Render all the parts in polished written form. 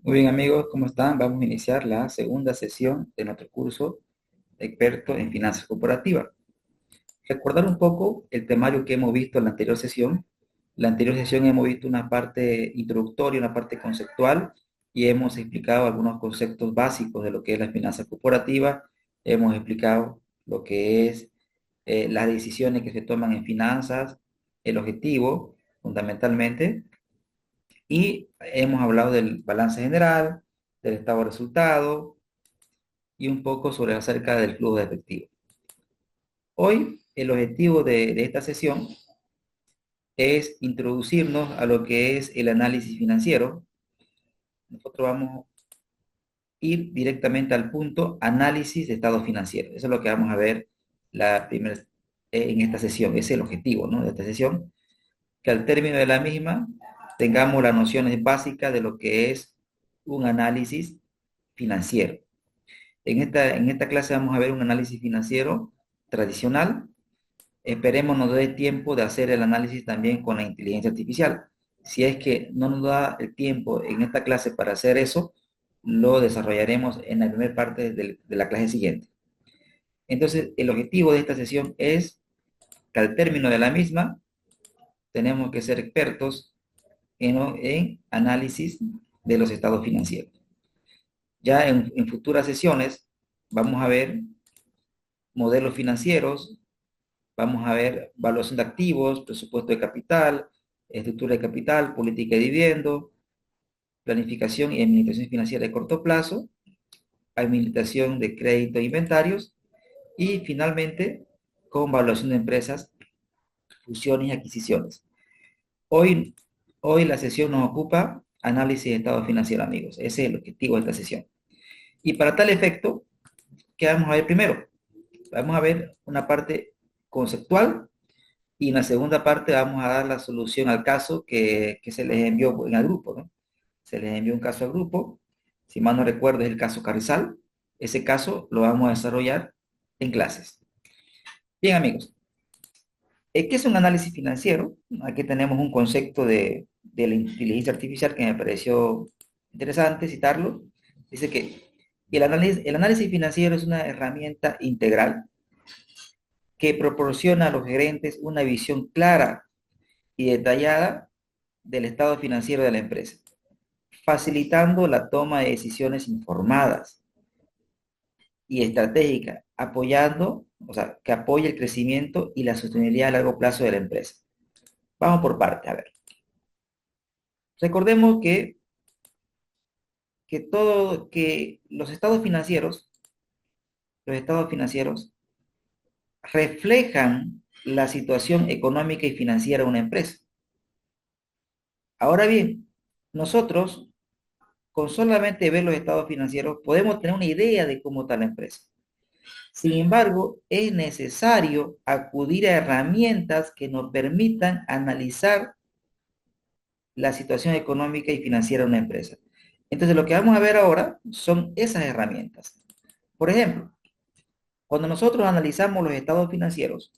Muy bien amigos, ¿cómo están? Vamos a iniciar la segunda sesión de nuestro curso experto en finanzas corporativas. Recordar un poco el temario que hemos visto en la anterior sesión. La anterior sesión hemos visto una parte introductoria, una parte conceptual y hemos explicado algunos conceptos básicos de lo que es la finanza corporativa. Hemos explicado lo que es las decisiones que se toman en finanzas, el objetivo fundamentalmente, y hemos hablado del balance general, del estado de resultado y un poco sobre acerca del flujo de efectivo. Hoy el objetivo de esta sesión es introducirnos a lo que es el análisis financiero. Nosotros vamos a ir directamente al punto análisis de estado financiero. Eso es lo que vamos a ver en esta sesión. Ese es el objetivo, ¿no?, de esta sesión, que al término de la misma tengamos las nociones básicas de lo que es un análisis financiero. En esta clase vamos a ver un análisis financiero tradicional. Esperemos nos dé tiempo de hacer el análisis también con la inteligencia artificial. Si es que no nos da el tiempo en esta clase para hacer eso, lo desarrollaremos en la primera parte de la clase siguiente. Entonces, el objetivo de esta sesión es que al término de la misma, tenemos que ser expertos en análisis de los estados financieros. Ya en futuras sesiones vamos a ver modelos financieros, vamos a ver evaluación de activos, presupuesto de capital, estructura de capital, política de dividendo, planificación y administración financiera de corto plazo, administración de crédito e inventarios y finalmente con evaluación de empresas, fusiones y adquisiciones. Hoy, hoy la sesión nos ocupa análisis de estado financiero, amigos. Ese es el objetivo de esta sesión. Y para tal efecto, ¿qué vamos a ver primero? Vamos a ver una parte conceptual y en la segunda parte vamos a dar la solución al caso que se les envió en el grupo, ¿no? Se les envió un caso al grupo, si mal no recuerdo es el caso Carrizal. Ese caso lo vamos a desarrollar en clases. Bien amigos, ¿qué es un análisis financiero? Aquí tenemos un concepto de la inteligencia artificial que me pareció interesante citarlo. Dice que el análisis financiero es una herramienta integral que proporciona a los gerentes una visión clara y detallada del estado financiero de la empresa, facilitando la toma de decisiones informadas y estratégicas, que apoye el crecimiento y la sostenibilidad a largo plazo de la empresa. Vamos por partes, a ver. Recordemos que los estados financieros reflejan la situación económica y financiera de una empresa. Ahora bien, nosotros con solamente ver los estados financieros podemos tener una idea de cómo está la empresa. Sin embargo, es necesario acudir a herramientas que nos permitan analizar la situación económica y financiera de una empresa. Entonces, lo que vamos a ver ahora son esas herramientas. Por ejemplo, cuando nosotros analizamos los estados financieros,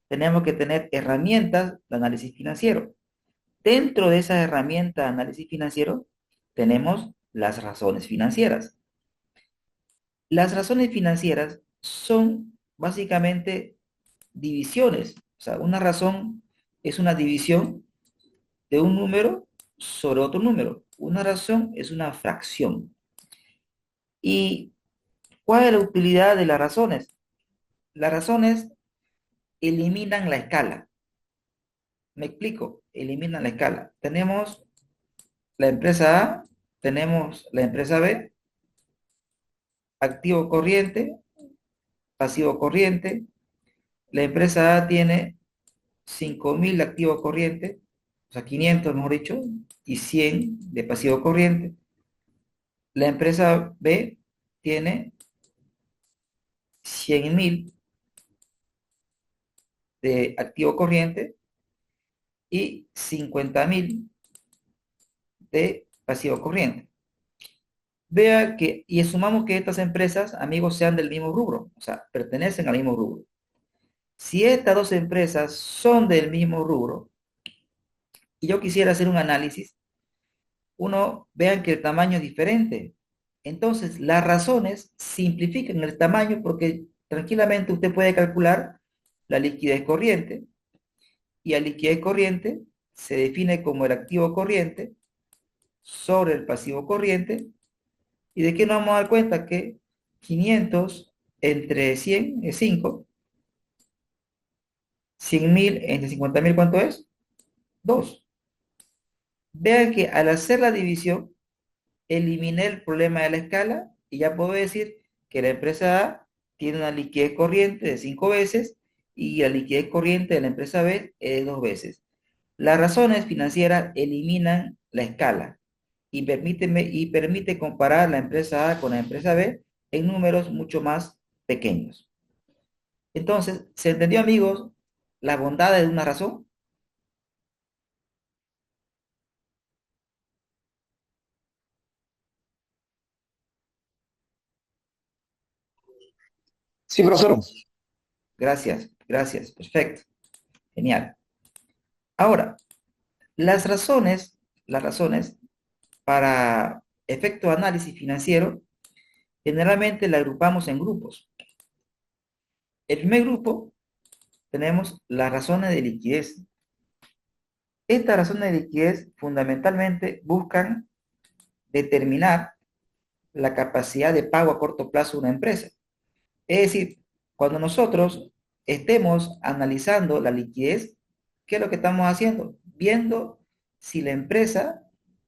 tenemos que tener herramientas de análisis financiero. Dentro de esas herramientas de análisis financiero, tenemos las razones financieras. Las razones financieras son básicamente divisiones. O sea, una razón es una división de un número sobre otro número. Una razón es una fracción. ¿Y cuál es la utilidad de las razones? Las razones eliminan la escala. Me explico, eliminan la escala. Tenemos la empresa A, tenemos la empresa B, activo corriente, pasivo corriente. La empresa A tiene 5.000 activo corriente, o sea, 500, mejor dicho, y 100 de pasivo corriente. La empresa B tiene 100.000 de activo corriente y 50.000 de pasivo corriente. Vea que, y sumamos que estas empresas, amigos, sean del mismo rubro, o sea, pertenecen al mismo rubro. Si estas dos empresas son del mismo rubro, y yo quisiera hacer un análisis, vean que el tamaño es diferente. Entonces, las razones simplifican el tamaño porque tranquilamente usted puede calcular la liquidez corriente y la liquidez corriente se define como el activo corriente sobre el pasivo corriente. ¿Y de qué nos vamos a dar cuenta? Que 500 entre 100 es 5, 100.000 entre 50.000, ¿cuánto es? 2. Vean que al hacer la división, eliminé el problema de la escala y ya puedo decir que la empresa A tiene una liquidez corriente de 5 veces y la liquidez corriente de la empresa B es de 2 veces. Las razones financieras eliminan la escala y permite comparar la empresa A con la empresa B en números mucho más pequeños. Entonces, ¿se entendió, amigos, la bondad de una razón? Sí, profesor. Gracias, gracias, perfecto, genial. Ahora, las razones para efecto de análisis financiero, generalmente la agrupamos en grupos. El primer grupo tenemos las razones de liquidez. Estas razones de liquidez fundamentalmente buscan determinar la capacidad de pago a corto plazo de una empresa. Es decir, cuando nosotros estemos analizando la liquidez, ¿qué es lo que estamos haciendo? Viendo si la empresa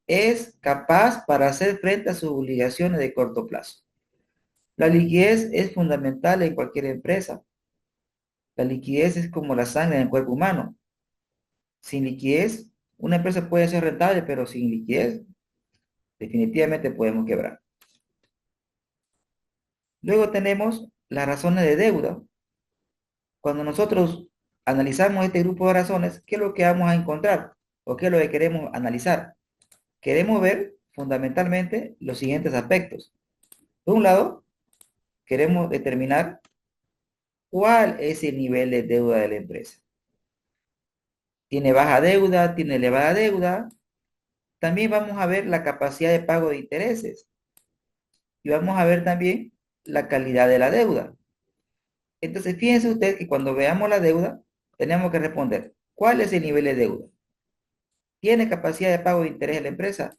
es capaz para hacer frente a sus obligaciones de corto plazo. La liquidez es fundamental en cualquier empresa. La liquidez es como la sangre en el cuerpo humano. Sin liquidez, una empresa puede ser rentable, pero sin liquidez, definitivamente podemos quebrar. Luego tenemos las razones de deuda. Cuando nosotros analizamos este grupo de razones, ¿qué es lo que vamos a encontrar? ¿O qué es lo que queremos analizar? Queremos ver fundamentalmente los siguientes aspectos. Por un lado, queremos determinar cuál es el nivel de deuda de la empresa. ¿Tiene baja deuda? ¿Tiene elevada deuda? También vamos a ver la capacidad de pago de intereses y vamos a ver también la calidad de la deuda. Entonces, fíjense usted que cuando veamos la deuda, tenemos que responder, ¿cuál es el nivel de deuda? ¿Tiene capacidad de pago de interés de la empresa?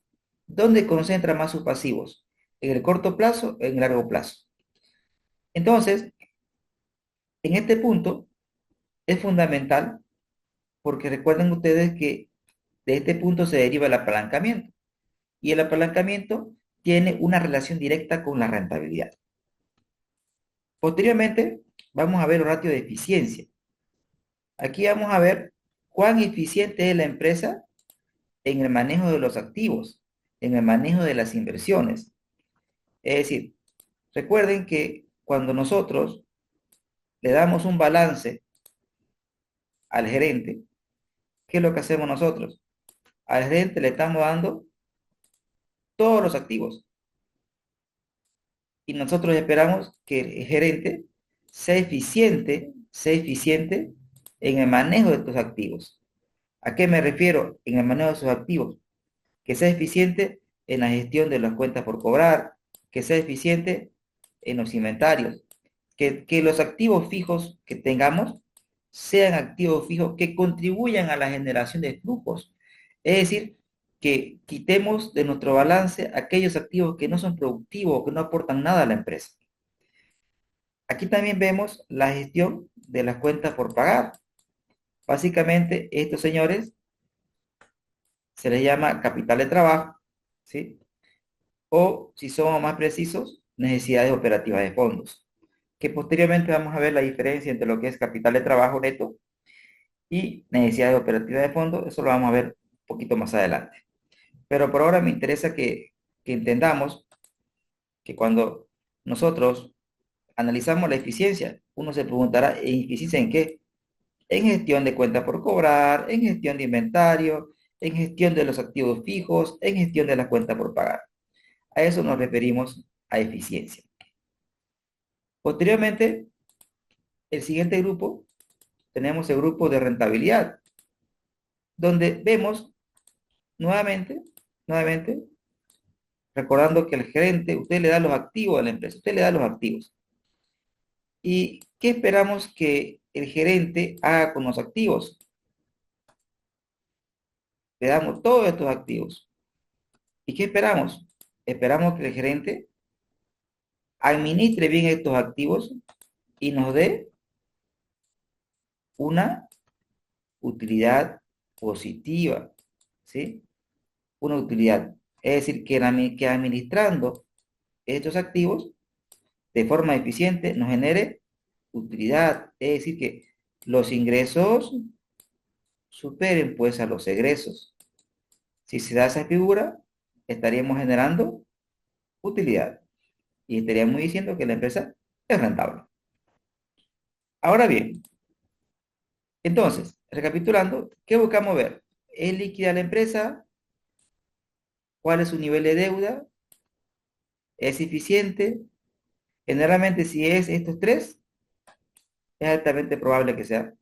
¿Dónde concentra más sus pasivos? ¿En el corto plazo o en el largo plazo? Entonces, en este punto es fundamental porque recuerden ustedes que de este punto se deriva el apalancamiento y el apalancamiento tiene una relación directa con la rentabilidad. Posteriormente, vamos a ver el ratio de eficiencia. Aquí vamos a ver cuán eficiente es la empresa en el manejo de los activos, en el manejo de las inversiones. Es decir, recuerden que cuando nosotros le damos un balance al gerente, ¿qué es lo que hacemos nosotros? Al gerente le estamos dando todos los activos y nosotros esperamos que el gerente sea eficiente en el manejo de estos activos. ¿A qué me refiero en el manejo de sus activos? Que sea eficiente en la gestión de las cuentas por cobrar, que sea eficiente en los inventarios, que los activos fijos que tengamos sean activos fijos que contribuyan a la generación de flujos. Es decir, que quitemos de nuestro balance aquellos activos que no son productivos o que no aportan nada a la empresa. Aquí también vemos la gestión de las cuentas por pagar. Básicamente, estos señores se les llama capital de trabajo, ¿sí? O, si somos más precisos, necesidades operativas de fondos, que posteriormente vamos a ver la diferencia entre lo que es capital de trabajo neto y necesidades operativas de fondos. Eso lo vamos a ver un poquito más adelante. Pero por ahora me interesa que entendamos que cuando nosotros analizamos la eficiencia, uno se preguntará, ¿eficiencia en qué? En gestión de cuenta por cobrar, en gestión de inventario, en gestión de los activos fijos, en gestión de las cuentas por pagar. A eso nos referimos a eficiencia. Posteriormente, el siguiente grupo, tenemos el grupo de rentabilidad, donde vemos nuevamente nuevamente, recordando que el gerente, usted le da los activos a la empresa, usted le da los activos. ¿Y qué esperamos que el gerente haga con los activos? Le damos todos estos activos. ¿Y qué esperamos? Esperamos que el gerente administre bien estos activos y nos dé una utilidad positiva, ¿sí? Una utilidad. Es decir, que administrando estos activos de forma eficiente nos genere utilidad. Es decir, que los ingresos superen pues a los egresos. Si se da esa figura, estaríamos generando utilidad y estaríamos diciendo que la empresa es rentable. Ahora bien, entonces, recapitulando, ¿qué buscamos ver? ¿Es líquida la empresa? ¿Cuál es su nivel de deuda? ¿Es eficiente? Generalmente, si es estos tres, es altamente probable que sea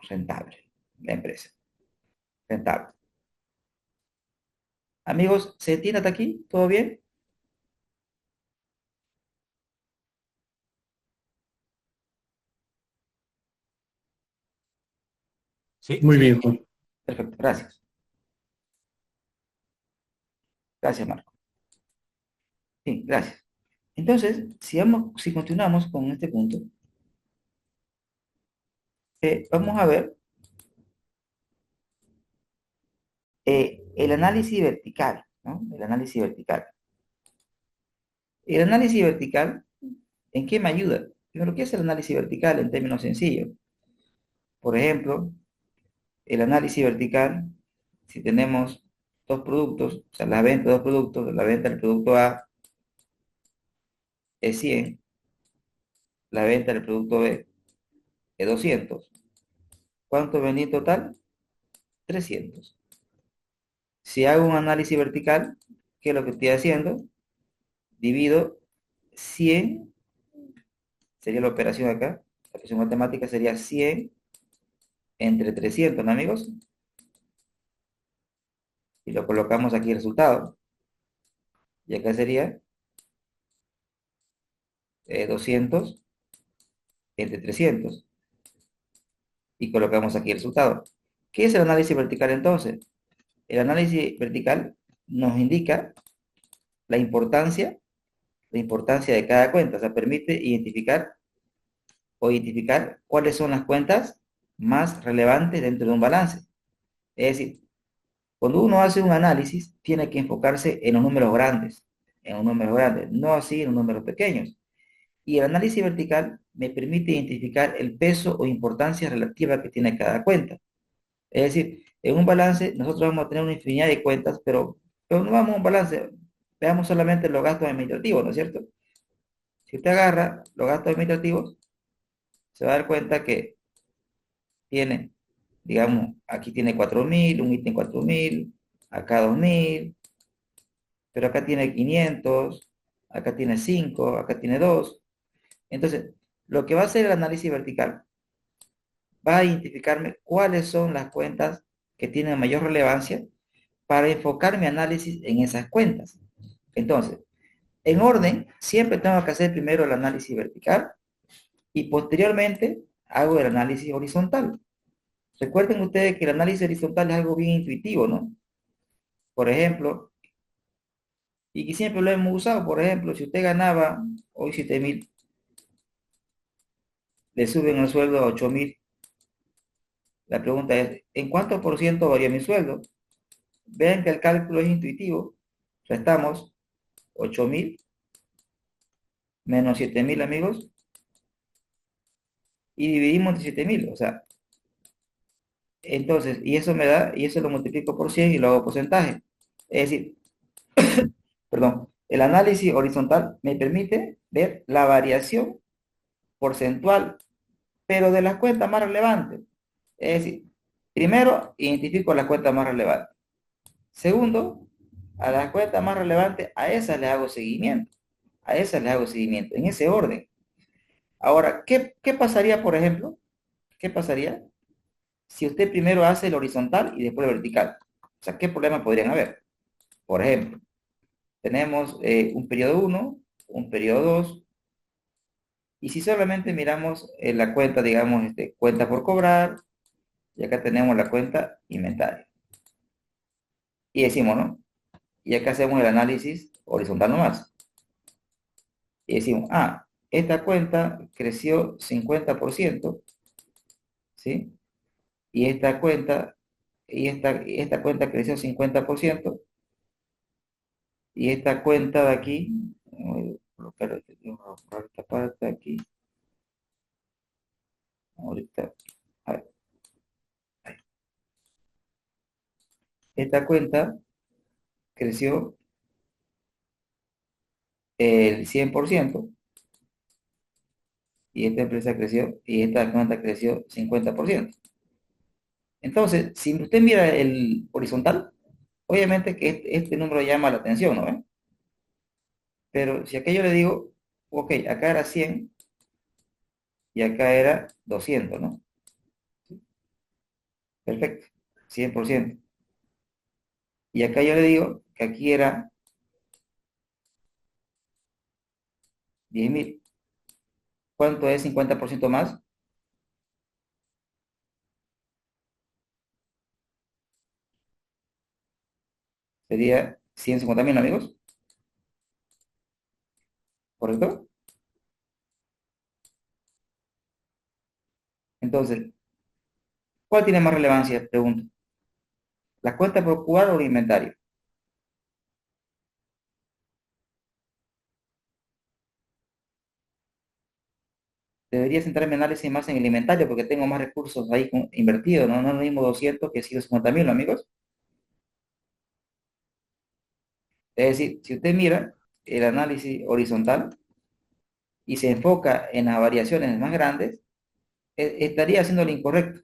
rentable la empresa. Rentable. Amigos, ¿se entiende hasta aquí? ¿Todo bien? Sí, Muy sí. bien, Juan. Perfecto, gracias. Gracias, Marco. Sí, gracias. Entonces, si continuamos con este punto, vamos a ver el análisis vertical, ¿no? El análisis vertical. El análisis vertical, ¿en qué me ayuda? Primero, ¿qué es el análisis vertical en términos sencillos? Por ejemplo, el análisis vertical, si tenemos dos productos, o sea, la venta de dos productos, la venta del producto A es 100, la venta del producto B es 200. ¿Cuánto vendí en total? 300. Si hago un análisis vertical, ¿qué es lo que estoy haciendo? Divido 100, sería la operación acá, la operación matemática sería 100 entre 300, ¿no, amigos? Y lo colocamos aquí el resultado. Y acá sería 200 entre 300. Y colocamos aquí el resultado. ¿Qué es el análisis vertical entonces? El análisis vertical nos indica la importancia, la importancia de cada cuenta. O sea, permite identificar cuáles son las cuentas más relevantes dentro de un balance. Es decir, cuando uno hace un análisis, tiene que enfocarse en los números grandes, no así en los números pequeños. Y el análisis vertical me permite identificar el peso o importancia relativa que tiene cada cuenta. Es decir, en un balance nosotros vamos a tener una infinidad de cuentas, pero no vamos a un balance, veamos solamente los gastos administrativos, ¿no es cierto? Si usted agarra los gastos administrativos, se va a dar cuenta que tiene, digamos, aquí tiene 4.000, un ítem 4.000, acá 2.000, pero acá tiene 500, acá tiene 5, acá tiene 2. Entonces, lo que va a hacer el análisis vertical va a identificarme cuáles son las cuentas que tienen mayor relevancia para enfocar mi análisis en esas cuentas. Entonces, en orden, siempre tengo que hacer primero el análisis vertical y posteriormente hago el análisis horizontal. Recuerden ustedes que el análisis horizontal es algo bien intuitivo, ¿no? Por ejemplo, y que siempre lo hemos usado, por ejemplo, si usted ganaba hoy 7.000, le suben el sueldo a 8.000. La pregunta es, ¿en cuánto por ciento varía mi sueldo? Vean que el cálculo es intuitivo. Restamos 8.000 menos 7.000, amigos, y dividimos entre 7.000. O sea, entonces, y eso me da, y eso lo multiplico por 100 y lo hago porcentaje. Es decir, perdón, el análisis horizontal me permite ver la variación porcentual, pero de las cuentas más relevantes. Es decir, primero identifico las cuentas más relevantes. Segundo, a las cuentas más relevantes, a esas le hago seguimiento. A esas le hago seguimiento, en ese orden. Ahora, ¿qué pasaría, por ejemplo? ¿Qué pasaría si usted primero hace el horizontal y después el vertical? O sea, ¿qué problemas podrían haber? Por ejemplo, tenemos un periodo uno, un periodo 2, y si solamente miramos la cuenta, digamos, cuenta por cobrar, y acá tenemos la cuenta inventario. Y decimos, ¿no? Y acá hacemos el análisis horizontal nomás. Y decimos, esta cuenta creció 50%, ¿sí? Y esta cuenta, y esta cuenta creció 50%, y esta cuenta de aquí, voy a colocar esta parte aquí, ahorita, a ver, esta cuenta creció el 100%, y esta empresa creció, y esta cuenta creció 50%. Entonces, si usted mira el horizontal, obviamente que este número llama la atención, ¿no ve? Pero si acá yo le digo, ok, acá era 100 y acá era 200, ¿no? Perfecto, 100%. Y acá yo le digo que aquí era 10.000. ¿Cuánto es 50% más? Sería 150.000, amigos, ¿correcto? Entonces, ¿cuál tiene más relevancia? Pregunto. ¿La cuenta por cubrir o el inventario? Debería centrar mi análisis más en el inventario porque tengo más recursos ahí invertidos, ¿no? No es lo mismo 200 que 150.000, amigos. Es decir, si usted mira el análisis horizontal y se enfoca en las variaciones más grandes, estaría haciendo lo incorrecto.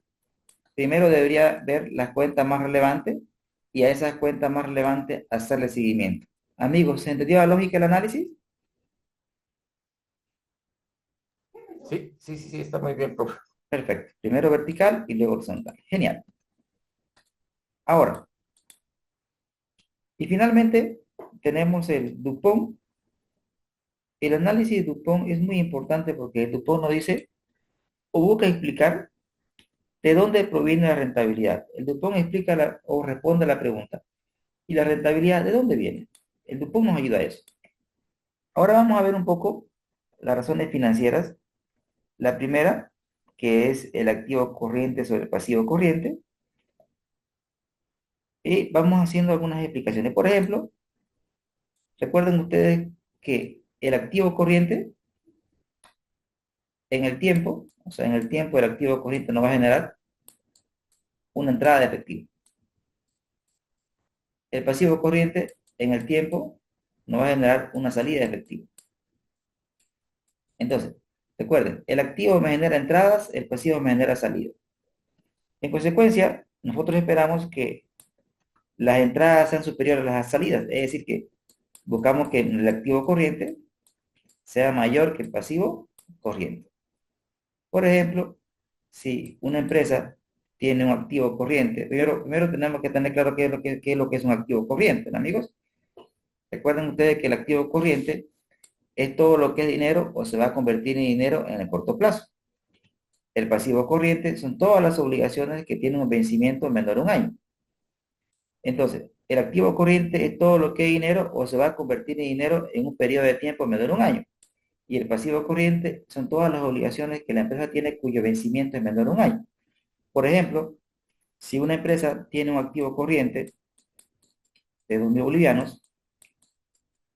Primero debería ver las cuentas más relevantes y a esas cuentas más relevantes hacerle seguimiento. Amigos, ¿se entendió la lógica del análisis? Sí, sí, sí, sí, está muy bien, profe. Perfecto. Primero vertical y luego horizontal. Genial. Ahora, y finalmente tenemos el Dupont. El análisis de Dupont es muy importante porque el Dupont nos dice o busca explicar de dónde proviene la rentabilidad. El Dupont explica o responde a la pregunta. ¿Y la rentabilidad de dónde viene? El Dupont nos ayuda a eso. Ahora vamos a ver un poco las razones financieras. La primera, que es el activo corriente sobre el pasivo corriente. Y vamos haciendo algunas explicaciones. Por ejemplo, recuerden ustedes que el activo corriente en el tiempo, o sea, en el tiempo el activo corriente nos va a generar una entrada de efectivo. El pasivo corriente en el tiempo nos va a generar una salida de efectivo. Entonces, recuerden, el activo me genera entradas, el pasivo me genera salidas. En consecuencia, nosotros esperamos que las entradas sean superiores a las salidas, es decir, que buscamos que el activo corriente sea mayor que el pasivo corriente. Por ejemplo, si una empresa tiene un activo corriente, primero tenemos que tener claro qué es lo que es un activo corriente, ¿no, amigos? Recuerden ustedes que el activo corriente es todo lo que es dinero o se va a convertir en dinero en el corto plazo. El pasivo corriente son todas las obligaciones que tienen un vencimiento menor a un año. Entonces, el activo corriente es todo lo que es dinero o se va a convertir en dinero en un periodo de tiempo menor a un año. Y el pasivo corriente son todas las obligaciones que la empresa tiene cuyo vencimiento es menor a un año. Por ejemplo, si una empresa tiene un activo corriente de 2.000 bolivianos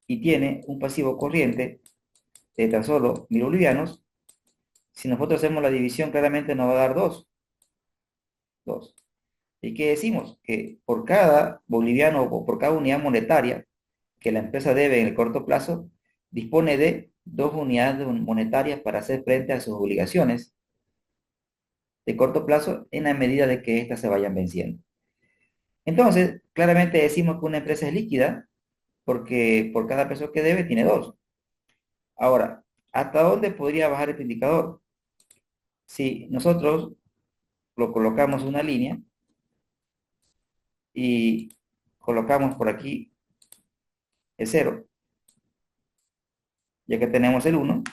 y tiene un pasivo corriente de tan solo 1.000 bolivianos, si nosotros hacemos la división, claramente nos va a dar 2. 2. ¿Y qué decimos? Que por cada boliviano o por cada unidad monetaria que la empresa debe en el corto plazo, dispone de 2 unidades monetarias para hacer frente a sus obligaciones de corto plazo en la medida de que éstas se vayan venciendo. Entonces, claramente decimos que una empresa es líquida porque por cada peso que debe tiene 2. Ahora, ¿hasta dónde podría bajar este indicador? Si nosotros lo colocamos una línea y colocamos por aquí es cero, ya que tenemos el uno.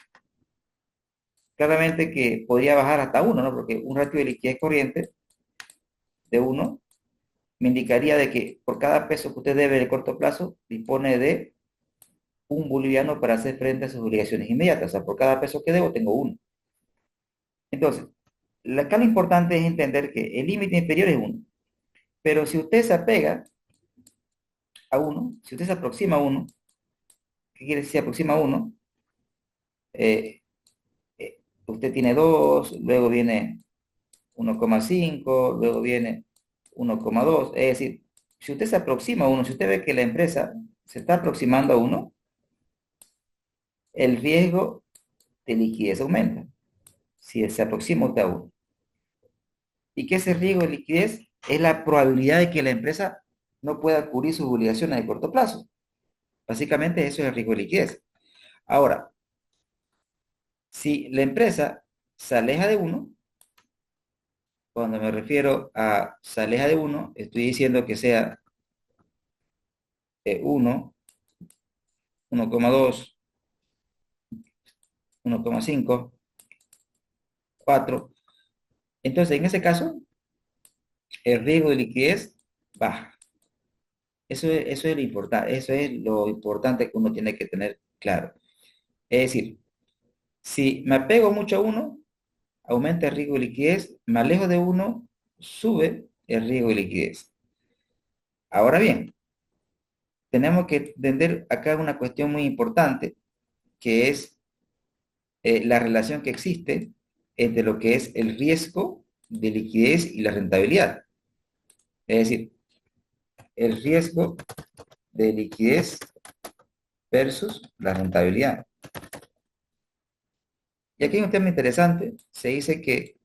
Claramente que podría bajar hasta uno, ¿no? Porque un ratio de liquidez corriente de uno me indicaría de que por cada peso que usted debe de corto plazo, dispone de un boliviano para hacer frente a sus obligaciones inmediatas. O sea, por cada peso que debo, tengo uno. Entonces, acá lo importante es entender que el límite inferior es uno. Pero si usted se apega a uno, si usted se aproxima a uno, ¿qué quiere decir aproxima a uno? Eh, Usted tiene 2, luego viene 1,5, luego viene 1,2. Es decir, si usted se aproxima a uno, si usted ve que la empresa se está aproximando a uno, el riesgo de liquidez aumenta, si se aproxima usted a uno. ¿Y qué es el riesgo de liquidez? Es la probabilidad de que la empresa no pueda cubrir sus obligaciones de corto plazo. Básicamente eso es el riesgo de liquidez. Ahora, si la empresa se aleja de uno, cuando me refiero a se aleja de uno, estoy diciendo que sea 1, 1,2, 1,5, 4. Entonces, en ese caso, el riesgo de liquidez baja. Eso es lo importante que uno tiene que tener claro. Es decir, si me apego mucho a uno, aumenta el riesgo de liquidez, me alejo de uno, sube el riesgo de liquidez. Ahora bien, tenemos que entender acá una cuestión muy importante, que es la relación que existe entre lo que es el riesgo de liquidez y la rentabilidad. Es decir, el riesgo de liquidez versus la rentabilidad. Y aquí hay un tema interesante. Se dice que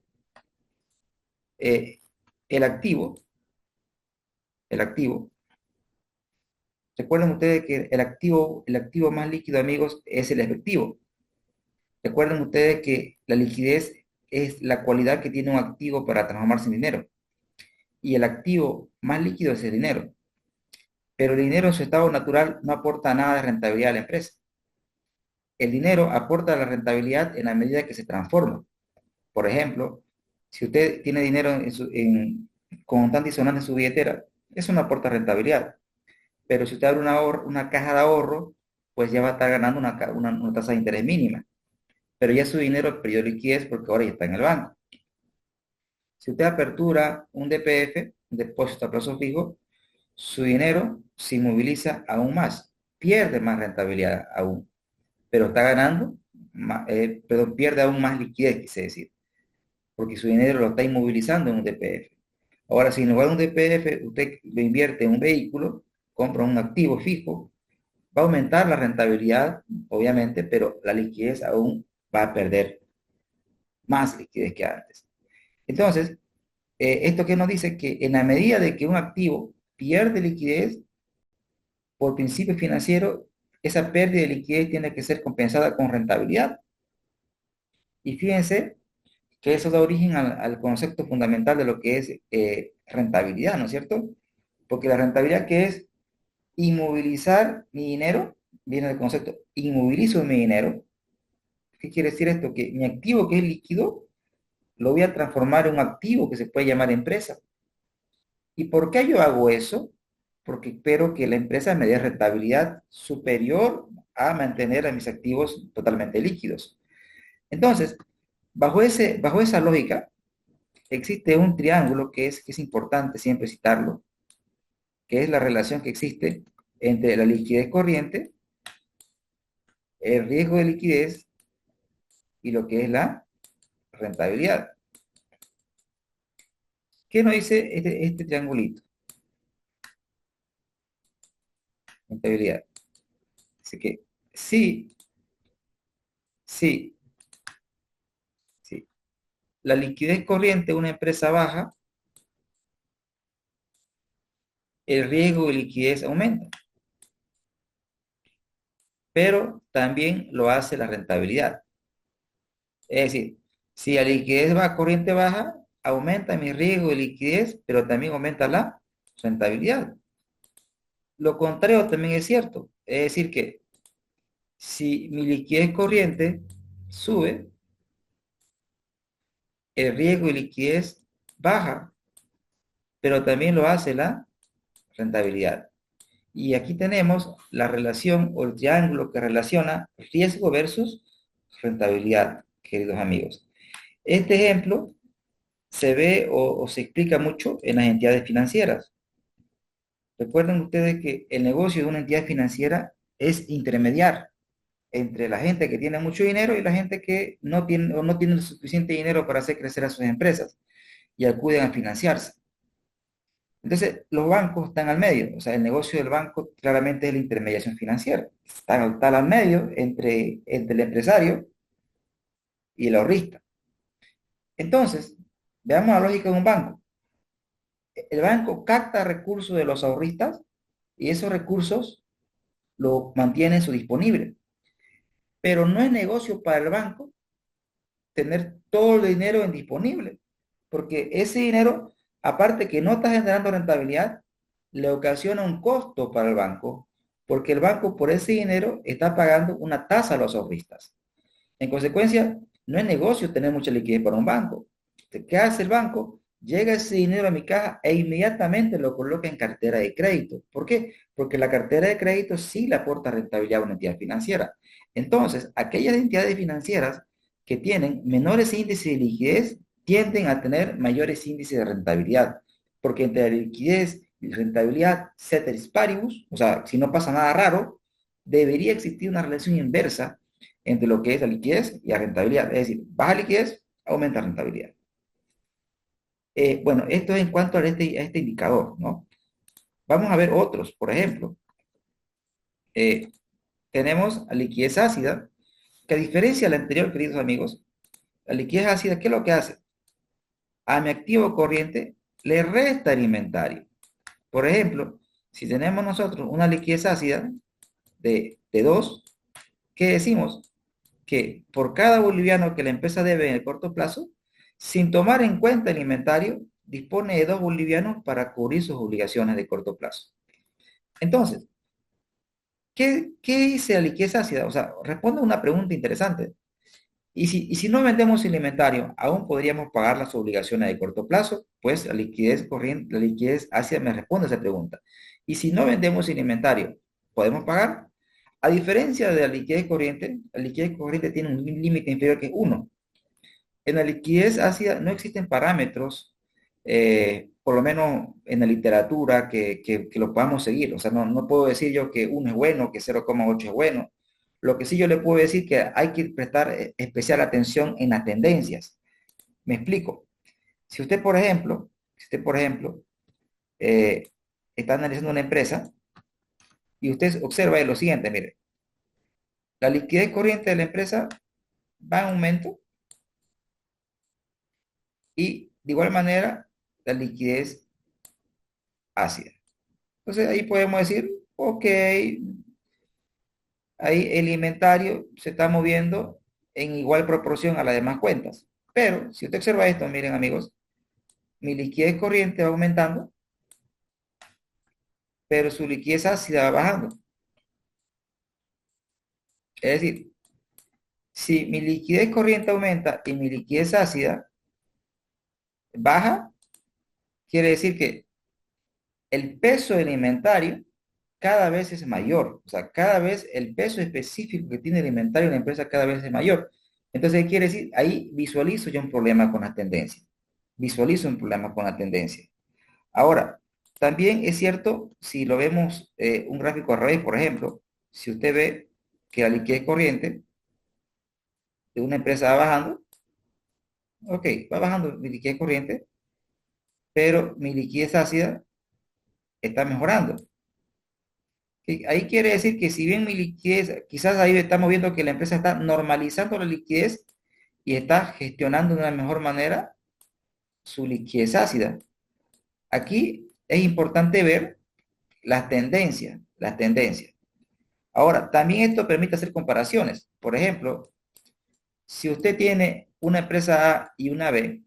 eh, el activo, el activo, recuerden ustedes que el activo más líquido, amigos, es el efectivo. Recuerden ustedes que la liquidez es la cualidad que tiene un activo para transformarse en dinero. Y el activo más líquido es el dinero. Pero el dinero en su estado natural no aporta nada de rentabilidad a la empresa. El dinero aporta la rentabilidad en la medida que se transforma. Por ejemplo, si usted tiene dinero constante y sonante en su billetera, eso no aporta rentabilidad. Pero si usted abre una caja de ahorro, pues ya va a estar ganando una tasa de interés mínima. Pero ya su dinero perdió liquidez porque ahora ya está en el banco. Si usted apertura un DPF, un depósito a plazo fijo, su dinero se inmoviliza aún más, pierde más rentabilidad aún, pero está ganando, perdón, pierde aún más liquidez, quise decir, porque su dinero lo está inmovilizando en un DPF. Ahora, si en lugar de un DPF usted lo invierte en un vehículo, compra un activo fijo, va a aumentar la rentabilidad, obviamente, pero la liquidez aún va a perder más liquidez que antes. Entonces, esto que nos dice que en la medida de que un activo pierde liquidez, por principio financiero, esa pérdida de liquidez tiene que ser compensada con rentabilidad. Y fíjense que eso da origen al concepto fundamental de lo que es rentabilidad, ¿no es cierto? Porque la rentabilidad, que es inmovilizar mi dinero, viene del concepto inmovilizo mi dinero. ¿Qué quiere decir esto? Que mi activo, que es líquido, lo voy a transformar en un activo que se puede llamar empresa. ¿Y por qué yo hago eso? Porque espero que la empresa me dé rentabilidad superior a mantener a mis activos totalmente líquidos. Entonces, bajo esa lógica, existe un triángulo que es importante siempre citarlo, que es la relación que existe entre la liquidez corriente, el riesgo de liquidez y lo que es la rentabilidad. ¿Qué nos dice este triangulito? Rentabilidad. Así que sí, sí, sí. La liquidez corriente de una empresa baja, el riesgo de liquidez aumenta, pero también lo hace la rentabilidad. Es decir, si la liquidez va corriente baja, aumenta mi riesgo de liquidez, pero también aumenta la rentabilidad. Lo contrario también es cierto. Es decir, que si mi liquidez corriente sube, el riesgo de liquidez baja, pero también lo hace la rentabilidad. Y aquí tenemos la relación o el triángulo que relaciona riesgo versus rentabilidad, queridos amigos. Este ejemplo se ve o se explica mucho en las entidades financieras. Recuerden ustedes que el negocio de una entidad financiera es intermediar entre la gente que tiene mucho dinero y la gente que no tiene o no tiene suficiente dinero para hacer crecer a sus empresas y acuden a financiarse. Entonces, los bancos están al medio, o sea, el negocio del banco claramente es la intermediación financiera. Está al medio entre el empresario y el ahorrista. Entonces, veamos la lógica de un banco. El banco capta recursos de los ahorristas y esos recursos lo mantiene en su disponible. Pero no es negocio para el banco tener todo el dinero en disponible, porque ese dinero, aparte que no está generando rentabilidad, le ocasiona un costo para el banco, porque el banco por ese dinero está pagando una tasa a los ahorristas. En consecuencia, no es negocio tener mucha liquidez para un banco. ¿Qué hace el banco? Llega ese dinero a mi caja e inmediatamente lo coloca en cartera de crédito. ¿Por qué? Porque la cartera de crédito sí le aporta rentabilidad a una entidad financiera. Entonces, aquellas entidades financieras que tienen menores índices de liquidez tienden a tener mayores índices de rentabilidad. Porque entre la liquidez y rentabilidad, ceteris paribus, o sea, si no pasa nada raro, debería existir una relación inversa entre lo que es la liquidez y la rentabilidad. Es decir, baja liquidez, aumenta rentabilidad. Bueno, esto es en cuanto a este indicador, ¿no? Vamos a ver otros. Por ejemplo, eh, tenemos la liquidez ácida, que a diferencia de la anterior, queridos amigos, la liquidez ácida, ¿qué es lo que hace? A mi activo corriente le resta el inventario. Por ejemplo, si tenemos nosotros una liquidez ácida de 2, ¿qué decimos? Que por cada boliviano que la empresa debe en el corto plazo, sin tomar en cuenta el inventario, dispone de 2 bolivianos para cubrir sus obligaciones de corto plazo. Entonces, ¿qué dice la liquidez ácida? O sea, responde a una pregunta interesante. Y si no vendemos el inventario, ¿aún podríamos pagar las obligaciones de corto plazo? Pues la liquidez corriente, la liquidez ácida me responde a esa pregunta. Y si no vendemos el inventario, ¿podemos pagar? A diferencia de la liquidez corriente tiene un límite inferior que 1. En la liquidez ácida no existen parámetros, por lo menos en la literatura, que lo podamos seguir. O sea, no puedo decir yo que 1 es bueno, que 0,8 es bueno. Lo que sí yo le puedo decir que hay que prestar especial atención en las tendencias. Me explico. Si usted, por ejemplo, eh, está analizando una empresa y usted observa lo siguiente, mire, la liquidez corriente de la empresa va en aumento y de igual manera la liquidez ácida. Entonces ahí podemos decir, ok, ahí el inventario se está moviendo en igual proporción a las demás cuentas. Pero si usted observa esto, miren amigos, mi liquidez corriente va aumentando, pero su liquidez ácida va bajando. Es decir, si mi liquidez corriente aumenta y mi liquidez ácida baja, quiere decir que el peso del inventario cada vez es mayor. O sea, cada vez el peso específico que tiene el inventario en la empresa cada vez es mayor. Entonces, ¿qué quiere decir? Ahí visualizo yo un problema con la tendencia. Visualizo un problema con la tendencia. Ahora, también es cierto, si lo vemos un gráfico al revés, por ejemplo, si usted ve que la liquidez corriente de una empresa va bajando, ok, va bajando mi liquidez corriente, pero mi liquidez ácida está mejorando. Ahí quiere decir que si bien mi liquidez, quizás ahí estamos viendo que la empresa está normalizando la liquidez y está gestionando de una mejor manera su liquidez ácida. Aquí es importante ver las tendencias, las tendencias. Ahora, también esto permite hacer comparaciones. Por ejemplo, si usted tiene una empresa A y una B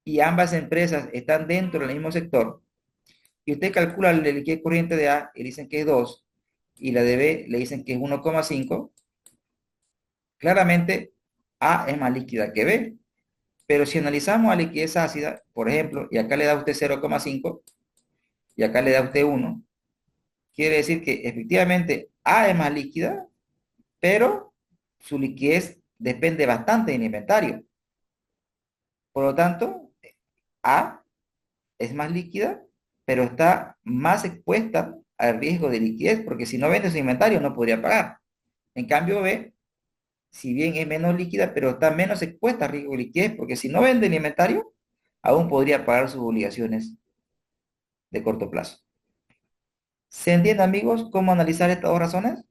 y ambas empresas están dentro del mismo sector, y usted calcula la liquidez corriente de A y le dicen que es 2 y la de B le dicen que es 1,5, claramente A es más líquida que B. Pero si analizamos a liquidez ácida, por ejemplo, y acá le da a usted 0,5 y acá le da a usted 1, quiere decir que efectivamente A es más líquida, pero su liquidez depende bastante del inventario. Por lo tanto, A es más líquida, pero está más expuesta al riesgo de liquidez, porque si no vende su inventario no podría pagar. En cambio, B, si bien es menos líquida, pero está menos expuesta al riesgo de liquidez, porque si no vende el inventario, aún podría pagar sus obligaciones de corto plazo. ¿Se entiende, amigos, cómo analizar estas dos razones?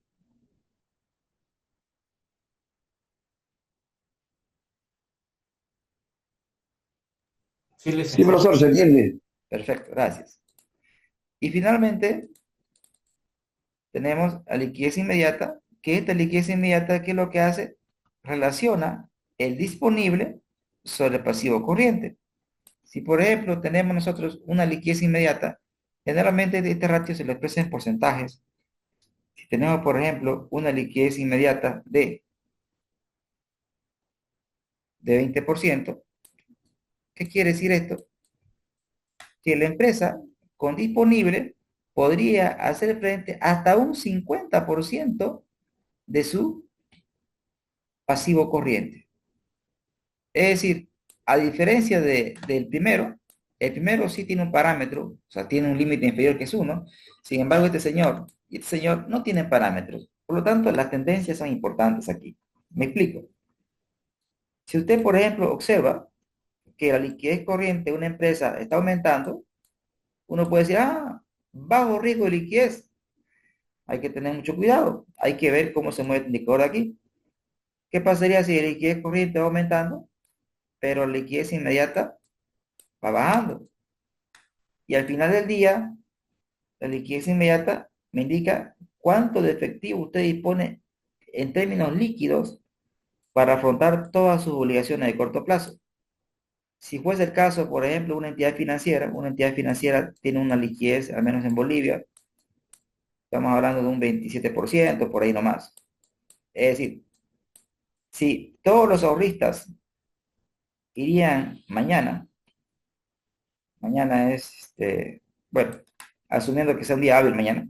Sí, Sí, licenciado. profesor, se entiende. Perfecto, gracias. Y finalmente, tenemos la liquidez inmediata, que esta liquidez inmediata, ¿qué es lo que hace? Relaciona el disponible sobre el pasivo corriente. Si, por ejemplo, tenemos nosotros una liquidez inmediata, generalmente este ratio se lo expresa en porcentajes. Si tenemos, por ejemplo, una liquidez inmediata de 20%, ¿qué quiere decir esto? Que la empresa con disponible podría hacer frente hasta un 50% de su pasivo corriente. Es decir, a diferencia del primero, el primero sí tiene un parámetro, o sea, tiene un límite inferior que es uno. Sin embargo, este señor no tiene parámetros. Por lo tanto, las tendencias son importantes aquí. Me explico. Si usted, por ejemplo, observa que la liquidez corriente de una empresa está aumentando, uno puede decir, bajo riesgo de liquidez. Hay que tener mucho cuidado. Hay que ver cómo se mueve el indicador de aquí. ¿Qué pasaría si la liquidez corriente va aumentando, pero la liquidez inmediata va bajando? Y al final del día, la liquidez inmediata me indica cuánto de efectivo usted dispone en términos líquidos para afrontar todas sus obligaciones de corto plazo. Si fuese el caso, por ejemplo, una entidad financiera tiene una liquidez, al menos en Bolivia, estamos hablando de un 27%, por ahí nomás. Es decir, si todos los ahorristas irían mañana, mañana es, bueno, asumiendo que sea un día hábil mañana,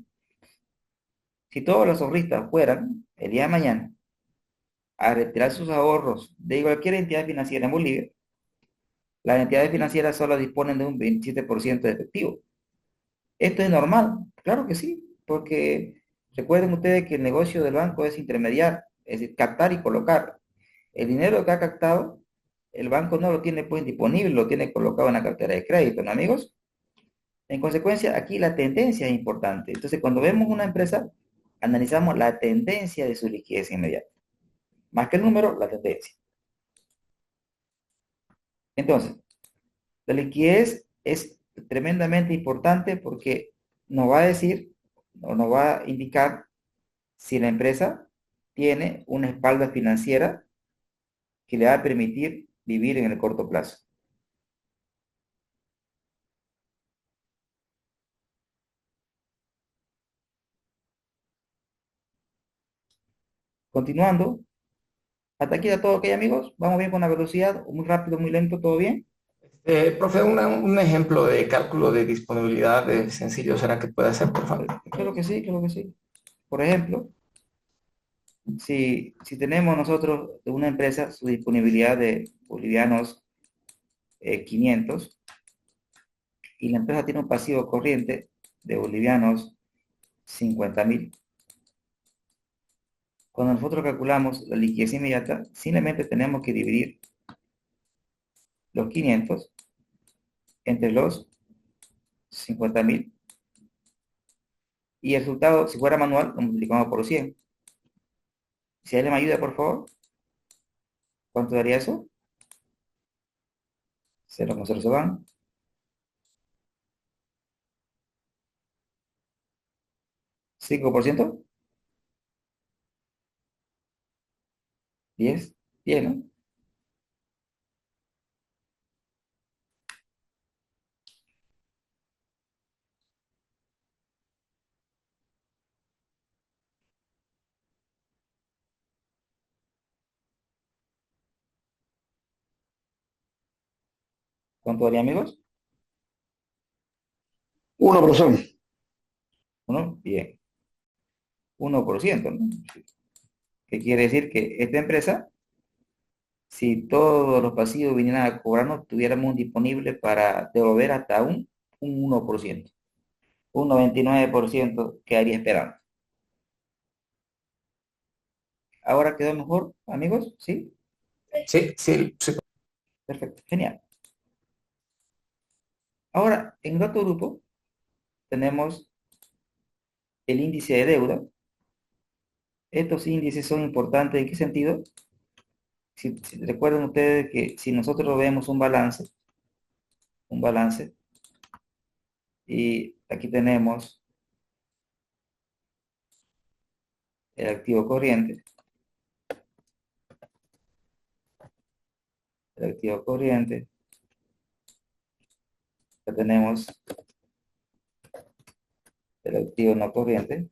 si todos los ahorristas fueran el día de mañana a retirar sus ahorros de cualquier entidad financiera en Bolivia, las entidades financieras solo disponen de un 27% de efectivo. ¿Esto es normal? Claro que sí, porque recuerden ustedes que el negocio del banco es intermediar, es decir, captar y colocar. El dinero que ha captado, el banco no lo tiene pues disponible, lo tiene colocado en la cartera de crédito, ¿no, amigos? En consecuencia, aquí la tendencia es importante. Entonces, cuando vemos una empresa, analizamos la tendencia de su liquidez inmediata. Más que el número, la tendencia. Entonces, la liquidez es tremendamente importante porque nos va a decir o nos va a indicar si la empresa tiene una espalda financiera que le va a permitir vivir en el corto plazo. Continuando, hasta aquí está todo ok, amigos. Vamos bien con la velocidad, muy rápido, muy lento, todo bien. Profe, un ejemplo de cálculo de disponibilidad de sencillo será que puede hacer, por favor. Claro que sí, claro que sí. Por ejemplo, si tenemos nosotros de una empresa su disponibilidad de bolivianos 500 y la empresa tiene un pasivo corriente de bolivianos 50.000, cuando nosotros calculamos la liquidez inmediata, simplemente tenemos que dividir los 500 entre los 50.000 y el resultado, si fuera manual, lo multiplicamos por 100. Si alguien me ayuda, por favor, ¿cuánto daría eso? 0,0 se van. 5%, 10, 10, ¿no? ¿Cuánto daría, amigos? 1, profesor. Uno, bien, 1%, ¿no? ¿Qué quiere decir? Que esta empresa, si todos los pasivos vinieran a cobrarnos, tuviéramos disponible para devolver hasta un 1%. Un 99% quedaría esperando. ¿Ahora quedó mejor, amigos? ¿Sí? Sí, sí, sí. Perfecto, genial. Ahora, en el otro grupo tenemos el índice de deuda. Estos índices son importantes, ¿en qué sentido? Si recuerdan ustedes que si nosotros vemos un balance, y aquí tenemos el activo corriente, el activo corriente, ya tenemos el activo no corriente,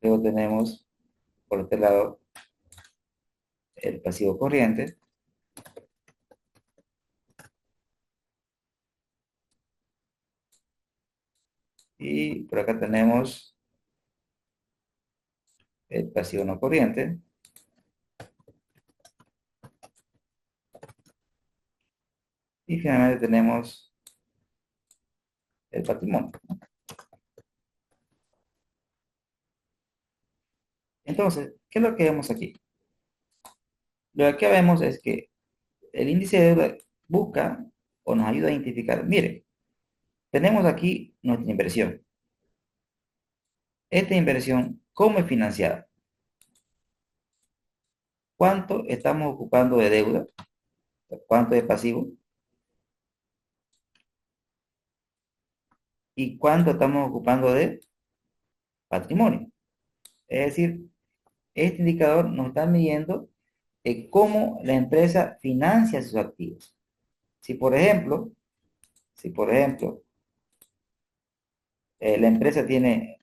luego tenemos por este lado el pasivo corriente, y por acá tenemos el pasivo no corriente, y finalmente tenemos el patrimonio. Entonces, ¿qué es lo que vemos aquí? Lo que vemos es que el índice de deuda busca o nos ayuda a identificar, mire, tenemos aquí nuestra inversión. Esta inversión, ¿cómo es financiada? ¿Cuánto estamos ocupando de deuda? ¿Cuánto de pasivo? ¿Y cuánto estamos ocupando de patrimonio? Es decir, este indicador nos está midiendo cómo la empresa financia sus activos. Si por ejemplo, si por ejemplo, la empresa tiene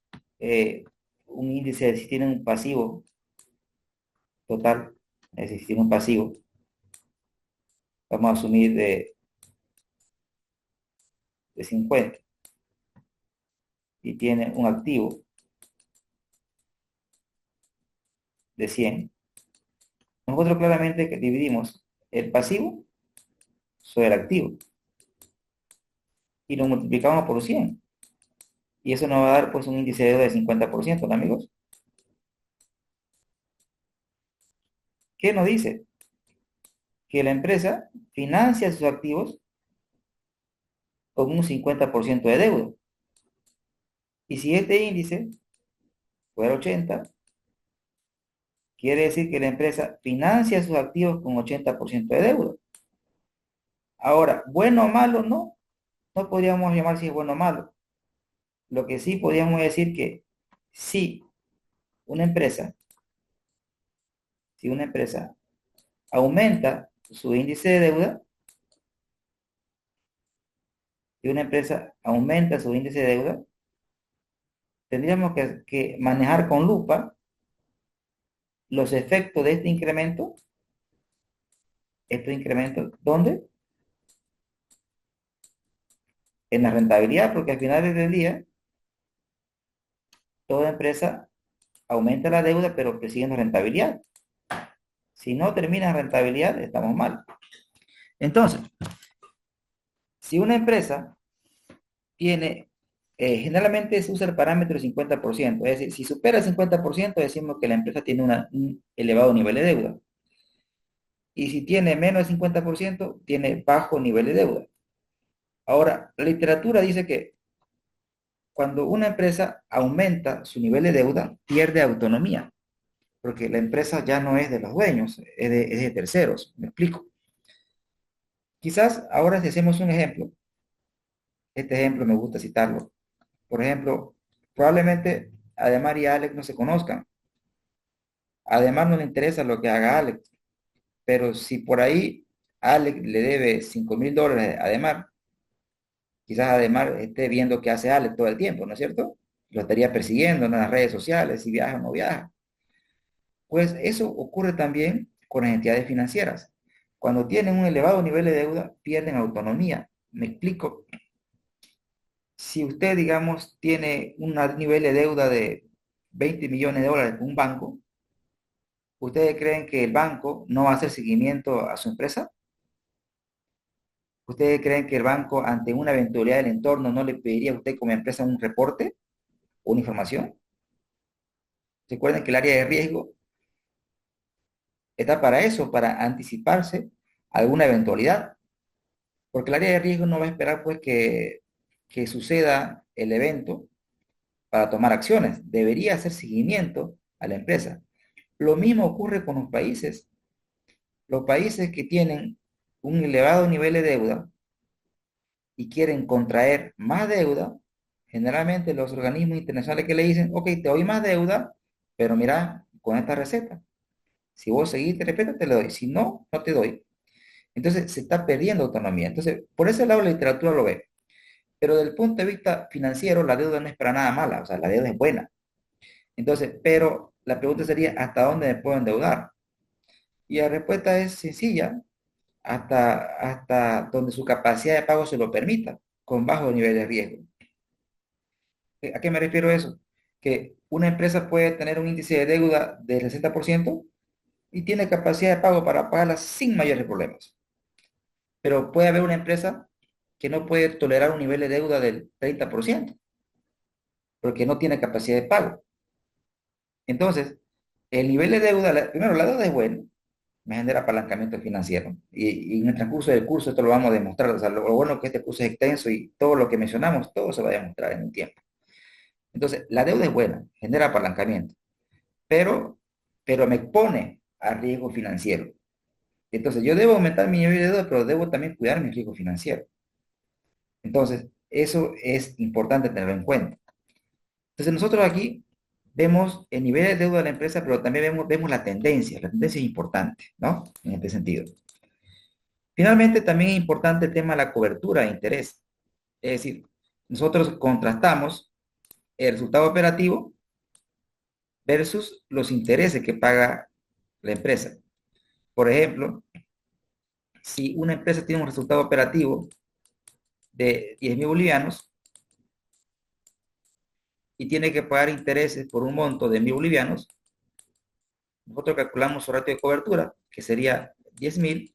un índice, si tiene un pasivo total, es decir, si tiene un pasivo, vamos a asumir de 50 y tiene un activo de 100, nosotros claramente que dividimos el pasivo sobre el activo y lo multiplicamos por 100. Y eso nos va a dar pues un índice de deuda de 50%, ¿no, amigos? ¿Qué nos dice? Que la empresa financia sus activos con un 50% de deuda. Y si este índice fuera 80, quiere decir que la empresa financia sus activos con 80% de deuda. Ahora, bueno o malo, no podríamos llamar si es bueno o malo. Lo que sí podríamos decir que si una empresa, si una empresa aumenta su índice de deuda, si una empresa aumenta su índice de deuda, tendríamos que manejar con lupa los efectos de este incremento, estos incrementos, ¿dónde? En la rentabilidad, porque al final del día, toda empresa aumenta la deuda, pero persiguiendo rentabilidad. Si no termina en rentabilidad, estamos mal. Entonces, si una empresa tiene, generalmente se usa el parámetro del 50%, es decir, si supera el 50%, decimos que la empresa tiene un elevado nivel de deuda. Y si tiene menos del 50%, tiene bajo nivel de deuda. Ahora, la literatura dice que cuando una empresa aumenta su nivel de deuda, pierde autonomía, porque la empresa ya no es de los dueños, es de terceros. ¿Me explico? Quizás ahora si hacemos un ejemplo, este ejemplo me gusta citarlo. Por ejemplo, probablemente Ademar y Alex no se conozcan. Ademar no le interesa lo que haga Alex, pero si por ahí Alex le debe $5,000 a Ademar, quizás Ademar esté viendo qué hace Alex todo el tiempo, ¿no es cierto? Lo estaría persiguiendo en las redes sociales, si viaja o no viaja. Pues eso ocurre también con las entidades financieras. Cuando tienen un elevado nivel de deuda, pierden autonomía. Me explico. Si usted, digamos, tiene un nivel de deuda de 20 millones de dólares con un banco, ¿ustedes creen que el banco no va a hacer seguimiento a su empresa? ¿Ustedes creen que el banco, ante una eventualidad del entorno, no le pediría a usted como empresa un reporte o una información? Recuerden que el área de riesgo está para eso, para anticiparse a alguna eventualidad, porque el área de riesgo no va a esperar pues que suceda el evento para tomar acciones. Debería hacer seguimiento a la empresa. Lo mismo ocurre con los países. Los países que tienen un elevado nivel de deuda y quieren contraer más deuda, generalmente los organismos internacionales que le dicen, ok, te doy más deuda, pero mira, con esta receta. Si vos seguís, te respeto, te le doy. Si no, no te doy. Entonces se está perdiendo autonomía. Entonces, por ese lado la literatura lo ve. Pero desde el punto de vista financiero, la deuda no es para nada mala, o sea, la deuda es buena. Entonces, pero la pregunta sería, ¿hasta dónde me puedo endeudar? Y la respuesta es sencilla, hasta donde su capacidad de pago se lo permita, con bajo nivel de riesgo. ¿A qué me refiero eso? Que una empresa puede tener un índice de deuda del 60% y tiene capacidad de pago para pagarla sin mayores problemas. Pero puede haber una empresa que no puede tolerar un nivel de deuda del 30% porque no tiene capacidad de pago. Entonces, el nivel de deuda, primero, la deuda es buena, me genera apalancamiento financiero. Y en el transcurso del curso esto lo vamos a demostrar. O sea, lo bueno es que este curso es extenso y todo lo que mencionamos, todo se va a demostrar en un tiempo. Entonces, la deuda es buena, genera apalancamiento, pero, pero me pone a riesgo financiero. Entonces, yo debo aumentar mi nivel de deuda, pero debo también cuidar mi riesgo financiero. Entonces, eso es importante tenerlo en cuenta. Entonces, nosotros aquí vemos el nivel de deuda de la empresa, pero también vemos la tendencia. La tendencia es importante, ¿no? En este sentido. Finalmente, también es importante el tema de la cobertura de interés. Es decir, nosotros contrastamos el resultado operativo versus los intereses que paga la empresa. Por ejemplo, si una empresa tiene un resultado operativo de 10.000 bolivianos y tiene que pagar intereses por un monto de 1.000 bolivianos, nosotros calculamos su ratio de cobertura, que sería 10.000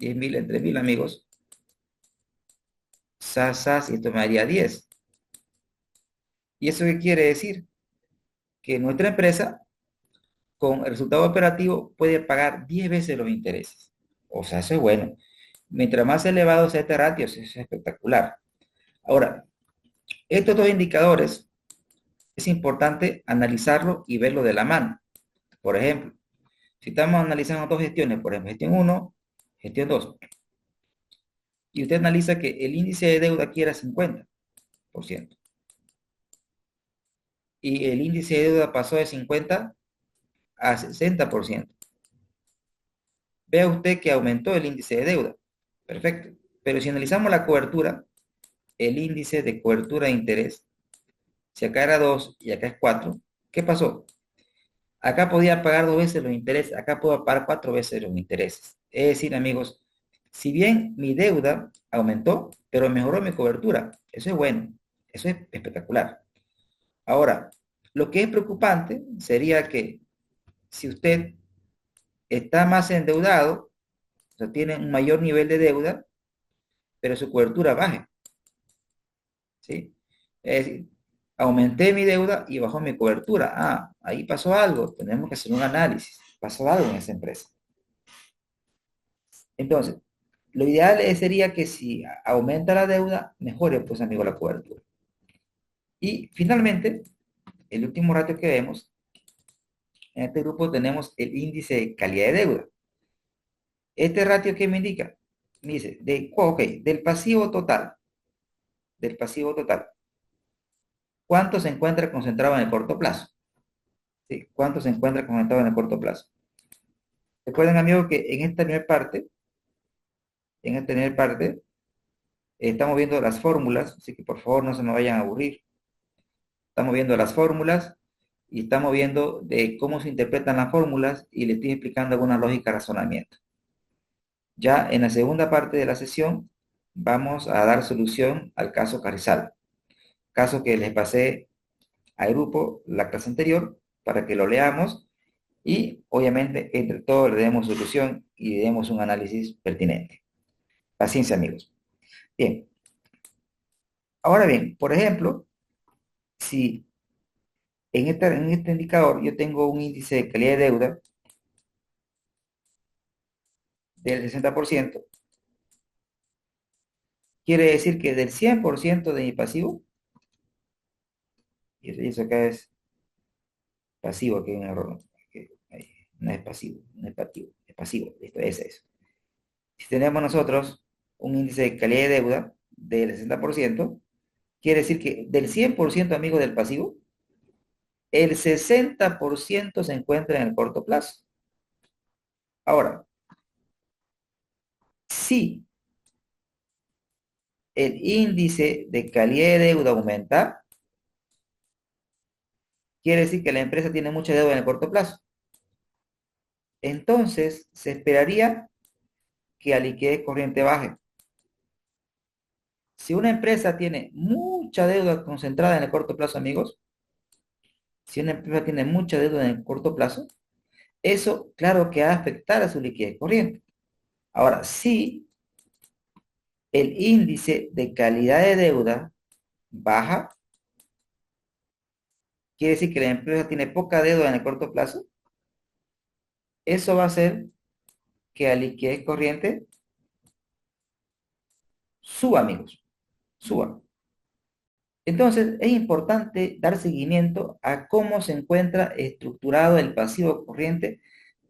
entre 1.000 amigos, sas, y esto me daría 10. ¿Y eso qué quiere decir? Que nuestra empresa, con el resultado operativo, puede pagar 10 veces los intereses. O sea, eso es bueno. Mientras más elevado sea este ratio, eso es espectacular. Ahora, estos dos indicadores es importante analizarlo y verlo de la mano. Por ejemplo, si estamos analizando dos gestiones, por ejemplo, gestión 1, gestión 2, y usted analiza que el índice de deuda aquí era 50%, y el índice de deuda pasó de 50 a 60%. Vea usted que aumentó el índice de deuda. Perfecto. Pero si analizamos la cobertura, el índice de cobertura de interés, si acá era 2 y acá es 4, ¿qué pasó? Acá podía pagar 2 veces los intereses, acá puedo pagar 4 veces los intereses. Es decir, amigos, si bien mi deuda aumentó, pero mejoró mi cobertura. Eso es bueno, eso es espectacular. Ahora, lo que es preocupante sería que si usted está más endeudado, o sea, tiene un mayor nivel de deuda, pero su cobertura baja, ¿sí? Es decir, aumenté mi deuda y bajó mi cobertura. Ah, ahí pasó algo, tenemos que hacer un análisis. Pasó algo en esa empresa. Entonces, lo ideal sería que si aumenta la deuda, mejore, pues, amigo, la cobertura. Y finalmente, el último ratio que vemos, en este grupo tenemos el índice de calidad de deuda. Este ratio, ¿qué me indica? Me dice, ok, del pasivo total, ¿cuánto se encuentra concentrado en el corto plazo? ¿Sí? ¿Cuánto se encuentra concentrado en el corto plazo? Recuerden, amigos, que en esta primera parte, estamos viendo las fórmulas, así que por favor no se me vayan a aburrir. Estamos viendo las fórmulas y estamos viendo de cómo se interpretan las fórmulas y le estoy explicando alguna lógica de razonamiento. Ya en la segunda parte de la sesión vamos a dar solución al caso Carrizal, caso que les pasé al grupo la clase anterior para que lo leamos y obviamente entre todos le demos solución y le demos un análisis pertinente. Paciencia, amigos. Bien, ahora bien, por ejemplo, si en este indicador yo tengo un índice de calidad de deuda del 60%, quiere decir que del 100% de mi pasivo, y eso acá es pasivo, aquí hay un error, ¿no? No es pasivo, no es pasivo, es pasivo, esto es eso. Si tenemos nosotros un índice de calidad de deuda del 60%, quiere decir que del 100% amigos del pasivo, el 60% se encuentra en el corto plazo. Ahora, si el índice de calidad de deuda aumenta, quiere decir que la empresa tiene mucha deuda en el corto plazo. Entonces, se esperaría que la liquidez corriente baje. Si una empresa tiene mucha deuda concentrada en el corto plazo, amigos, si una empresa tiene mucha deuda en el corto plazo, eso, claro que va a afectar a su liquidez corriente. Ahora, si el índice de calidad de deuda baja, quiere decir que la empresa tiene poca deuda en el corto plazo, eso va a hacer que la liquidez corriente suba, amigos, suba. Entonces, es importante dar seguimiento a cómo se encuentra estructurado el pasivo corriente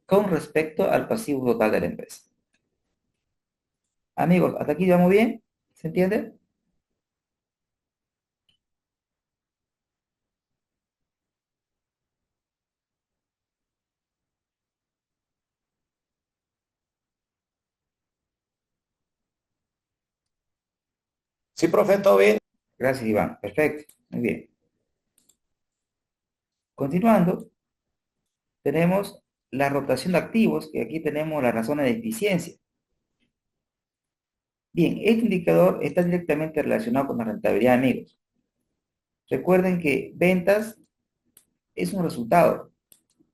con respecto al pasivo total de la empresa. Amigos, ¿hasta aquí vamos bien? ¿Se entiende? Sí, profe, todo bien. Gracias, Iván. Perfecto. Muy bien. Continuando, tenemos la rotación de activos, que aquí tenemos las razones de eficiencia. Bien, este indicador está directamente relacionado con la rentabilidad, amigos. Recuerden que ventas es un resultado,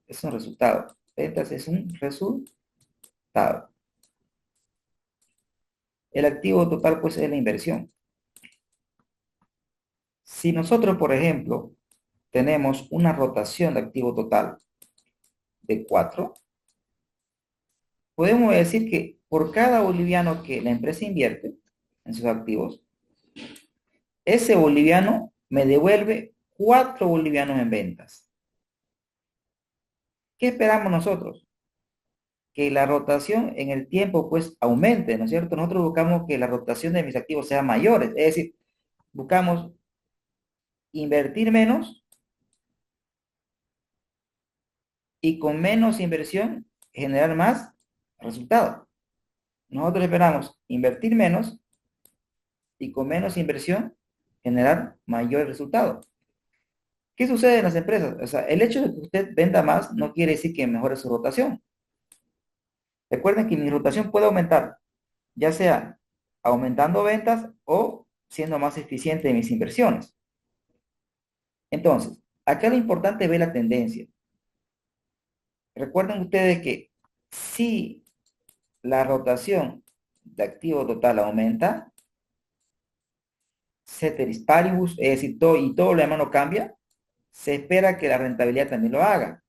es un resultado. Ventas es un resultado. El activo total, pues, es la inversión. Si nosotros, por ejemplo, tenemos una rotación de activo total de 4, podemos decir que por cada boliviano que la empresa invierte en sus activos, ese boliviano me devuelve 4 bolivianos en ventas. ¿Qué esperamos nosotros? Que la rotación en el tiempo pues aumente, ¿no es cierto? Nosotros buscamos que la rotación de mis activos sea mayor, es decir, buscamos invertir menos y con menos inversión generar más resultado. Nosotros esperamos invertir menos y con menos inversión generar mayor resultado. ¿Qué sucede en las empresas? O sea, el hecho de que usted venda más no quiere decir que mejore su rotación. Recuerden que mi rotación puede aumentar, ya sea aumentando ventas o siendo más eficiente en mis inversiones. Entonces, acá lo importante es ver la tendencia. Recuerden ustedes que si la rotación de activo total aumenta, ceteris paribus, es decir, todo lo demás no cambia, se espera que la rentabilidad también lo haga.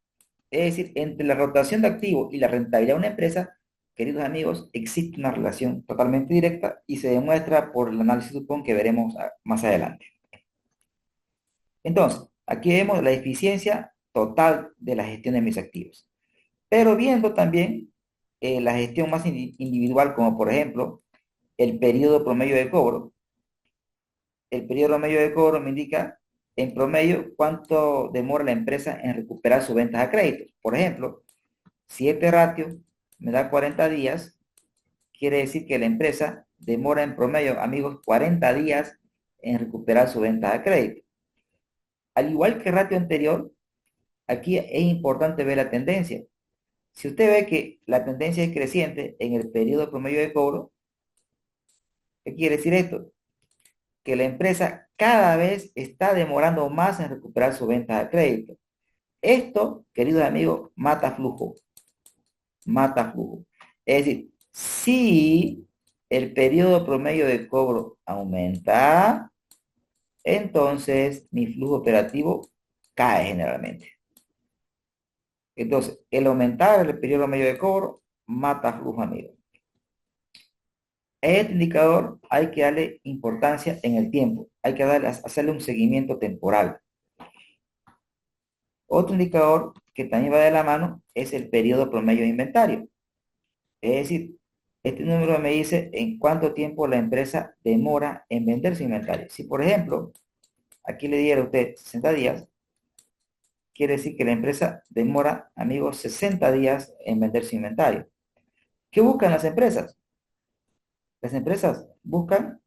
Es decir, entre la rotación de activos y la rentabilidad de una empresa, queridos amigos, existe una relación totalmente directa y se demuestra por el análisis Dupont que veremos más adelante. Entonces, aquí vemos la eficiencia total de la gestión de mis activos. Pero viendo también la gestión más individual, como por ejemplo el periodo promedio de cobro. El periodo promedio de cobro me indica en promedio cuánto demora la empresa en recuperar sus ventas a crédito. Por ejemplo, si este ratio me da 40 días, quiere decir que la empresa demora en promedio, amigos, 40 días en recuperar su venta a crédito. Al igual que el ratio anterior, Aquí es importante ver la tendencia. Si usted ve que la tendencia es creciente en el periodo promedio de cobro, ¿qué quiere decir esto? Que la empresa cada vez está demorando más en recuperar su venta de crédito. Esto, queridos amigos, mata flujo, mata flujo. Es decir, si el periodo promedio de cobro aumenta, entonces mi flujo operativo cae generalmente. Entonces, el aumentar el periodo medio de cobro mata flujo, amigo. A este indicador hay que darle importancia en el tiempo, hay que hacerle un seguimiento temporal. Otro indicador que también va de la mano es el periodo promedio de inventario. Es decir, este número me dice en cuánto tiempo la empresa demora en vender su inventario. Si, por ejemplo, aquí le diera a usted 60 días, quiere decir que la empresa demora, amigos, 60 días en vender su inventario. ¿Qué buscan las empresas? Las empresas buscan,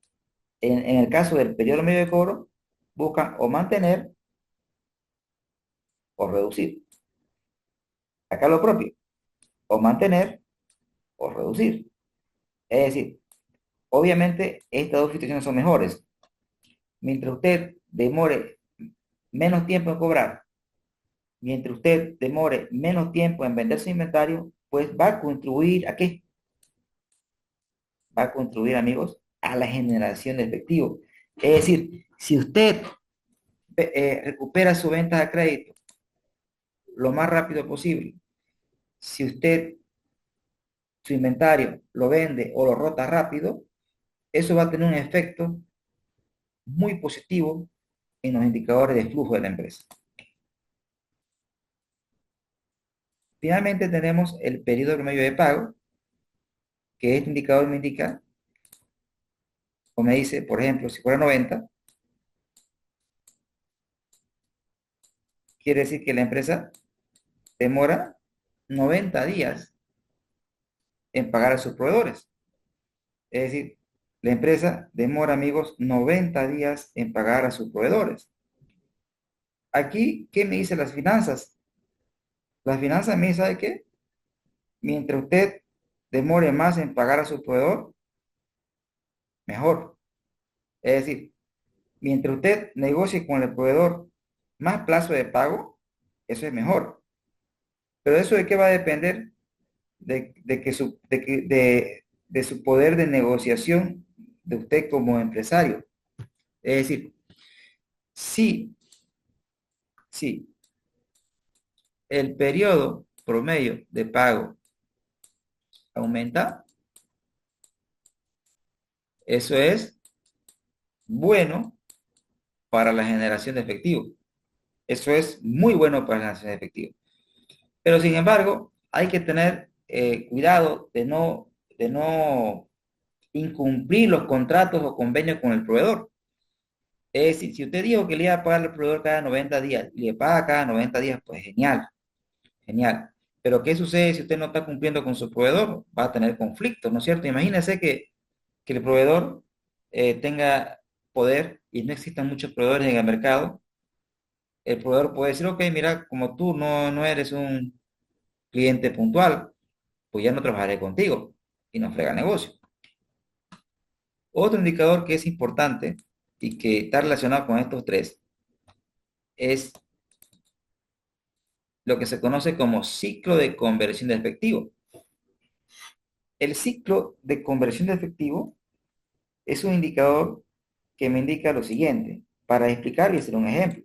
en el caso del periodo medio de cobro, buscan o mantener o reducir. Acá lo propio, o mantener o reducir. Es decir, obviamente estas dos situaciones son mejores. Mientras usted demore menos tiempo en cobrar, mientras usted demore menos tiempo en vender su inventario, pues va a contribuir ¿a qué? Va a contribuir, amigos, a la generación de efectivo. Es decir, si usted recupera su venta de crédito lo más rápido posible, si usted su inventario lo vende o lo rota rápido, eso va a tener un efecto muy positivo en los indicadores de flujo de la empresa. Finalmente tenemos el periodo promedio de pago, que este indicador me indica, o me dice, por ejemplo, si fuera 90, quiere decir que la empresa demora 90 días en pagar a sus proveedores. Es decir, la empresa demora, amigos, 90 días en pagar a sus proveedores. Aquí, ¿qué me dice las finanzas? Las finanzas me dicen, ¿sabe qué? Mientras usted demore más en pagar a su proveedor, mejor. Es decir, mientras usted negocie con el proveedor más plazo de pago, eso es mejor. Pero eso de qué va a depender de su poder de negociación de usted como empresario. Es decir, si, si el periodo promedio de pago aumenta, eso es bueno para la generación de efectivo. Eso es muy bueno para la generación de efectivo. Pero sin embargo, hay que tener cuidado de no incumplir los contratos o convenios con el proveedor. Es decir, si usted dijo que le iba a pagar al proveedor cada 90 días y le paga cada 90 días, pues genial, genial. Pero ¿qué sucede si usted no está cumpliendo con su proveedor? Va a tener conflictos, ¿no es cierto? Imagínese que el proveedor tenga poder y no existan muchos proveedores en el mercado. El proveedor puede decir, ok, mira, como tú no eres un cliente puntual, pues ya no trabajaré contigo y no frega el negocio. Otro indicador que es importante y que está relacionado con estos tres es lo que se conoce como ciclo de conversión de efectivo. El ciclo de conversión de efectivo es un indicador que me indica lo siguiente. Para explicar y hacer un ejemplo.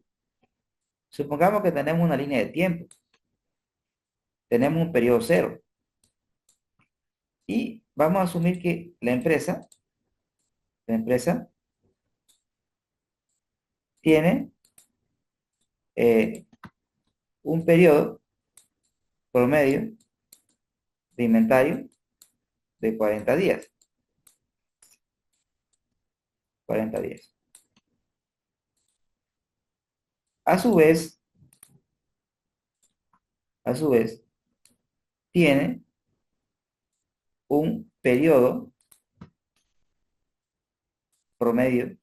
Supongamos que tenemos una línea de tiempo. Tenemos un periodo cero. Y vamos a asumir que la empresa tiene un periodo promedio de inventario de 40 días. 40 días. A su vez, a su vez, tiene un periodo promedio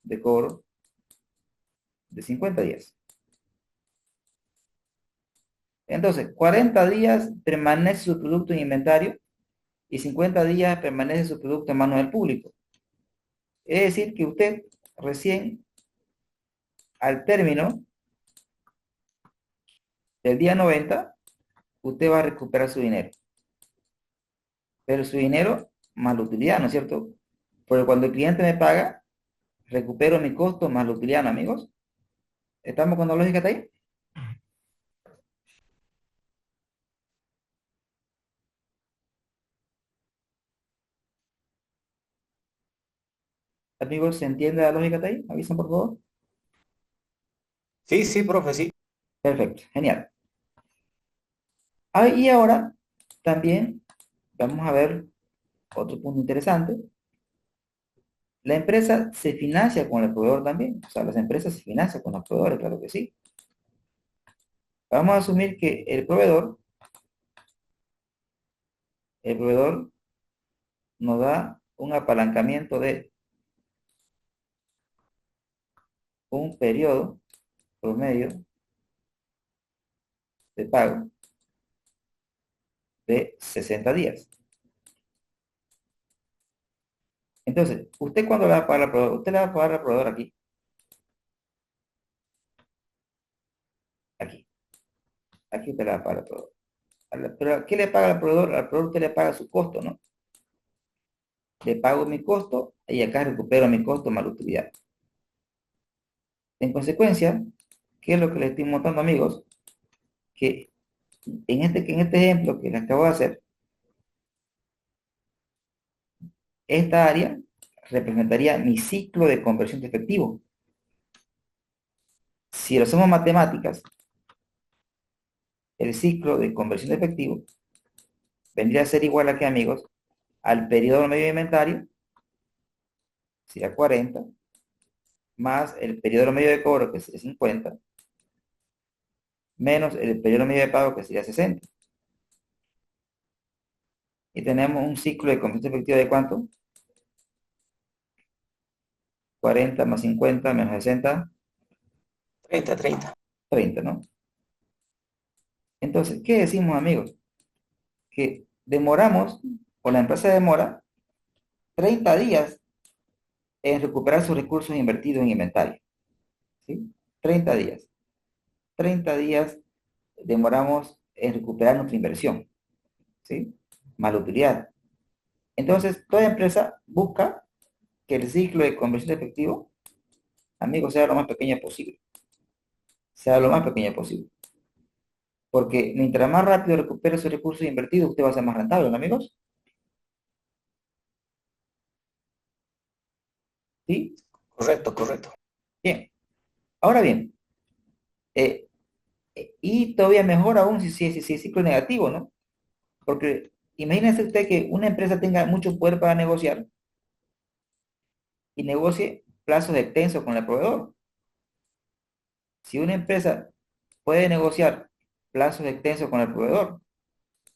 de cobro de 50 días. Entonces, 40 días permanece su producto en inventario y 50 días permanece su producto en manos del público. Es decir, que usted recién al término del día 90, usted va a recuperar su dinero. Pero su dinero más la utilidad, ¿no es cierto? Porque cuando el cliente me paga, recupero mi costo más la utilidad, ¿no, amigos? ¿Estamos con la lógica hasta ahí? Amigos, ¿se entiende la lógica hasta ahí? Avisan, por favor. Sí, sí, profe, sí. Perfecto, genial. Ah, y ahora también vamos a ver otro punto interesante. La empresa se financia con el proveedor también. O sea, las empresas se financian con los proveedores, claro que sí. Vamos a asumir que el proveedor nos da un apalancamiento de un periodo promedio de pago de 60 días. Entonces, ¿usted cuándo le va a pagar al proveedor? Usted le va a pagar al proveedor aquí, aquí, aquí usted le va a pagar al proveedor. Pero ¿qué le paga al proveedor? Al proveedor usted le paga su costo, ¿no? Le pago mi costo y acá recupero mi costo más la utilidad. En consecuencia, ¿qué es lo que le estoy mostrando, amigos? Que en este ejemplo que les acabo de hacer, esta área representaría mi ciclo de conversión de efectivo. Si lo hacemos matemáticas, el ciclo de conversión de efectivo vendría a ser igual a que, amigos, al periodo medio de inventario, sería 40, más el periodo medio de cobro, que sería 50, menos el periodo medio de pago, que sería 60. Y tenemos un ciclo de conversión de efectivo de ¿cuánto? 40 más 50 menos 60, 30. 30, ¿no? Entonces, ¿qué decimos, amigos? Que demoramos, o la empresa demora 30 días en recuperar sus recursos invertidos en inventario, ¿sí? 30 días. 30 días demoramos en recuperar nuestra inversión, ¿sí? Más la utilidad. Entonces, toda empresa busca que el ciclo de conversión de efectivo, amigos, sea lo más pequeño posible. Sea lo más pequeño posible. Porque mientras más rápido recupere sus recursos invertidos, usted va a ser más rentable, ¿no, amigos? ¿Sí? Correcto, correcto. Bien. Ahora bien, eh, y todavía mejor aún si es ciclo negativo, ¿no? Porque imagínese usted que una empresa tenga mucho poder para negociar y negocie plazos extensos con el proveedor. Si una empresa puede negociar plazos extensos con el proveedor,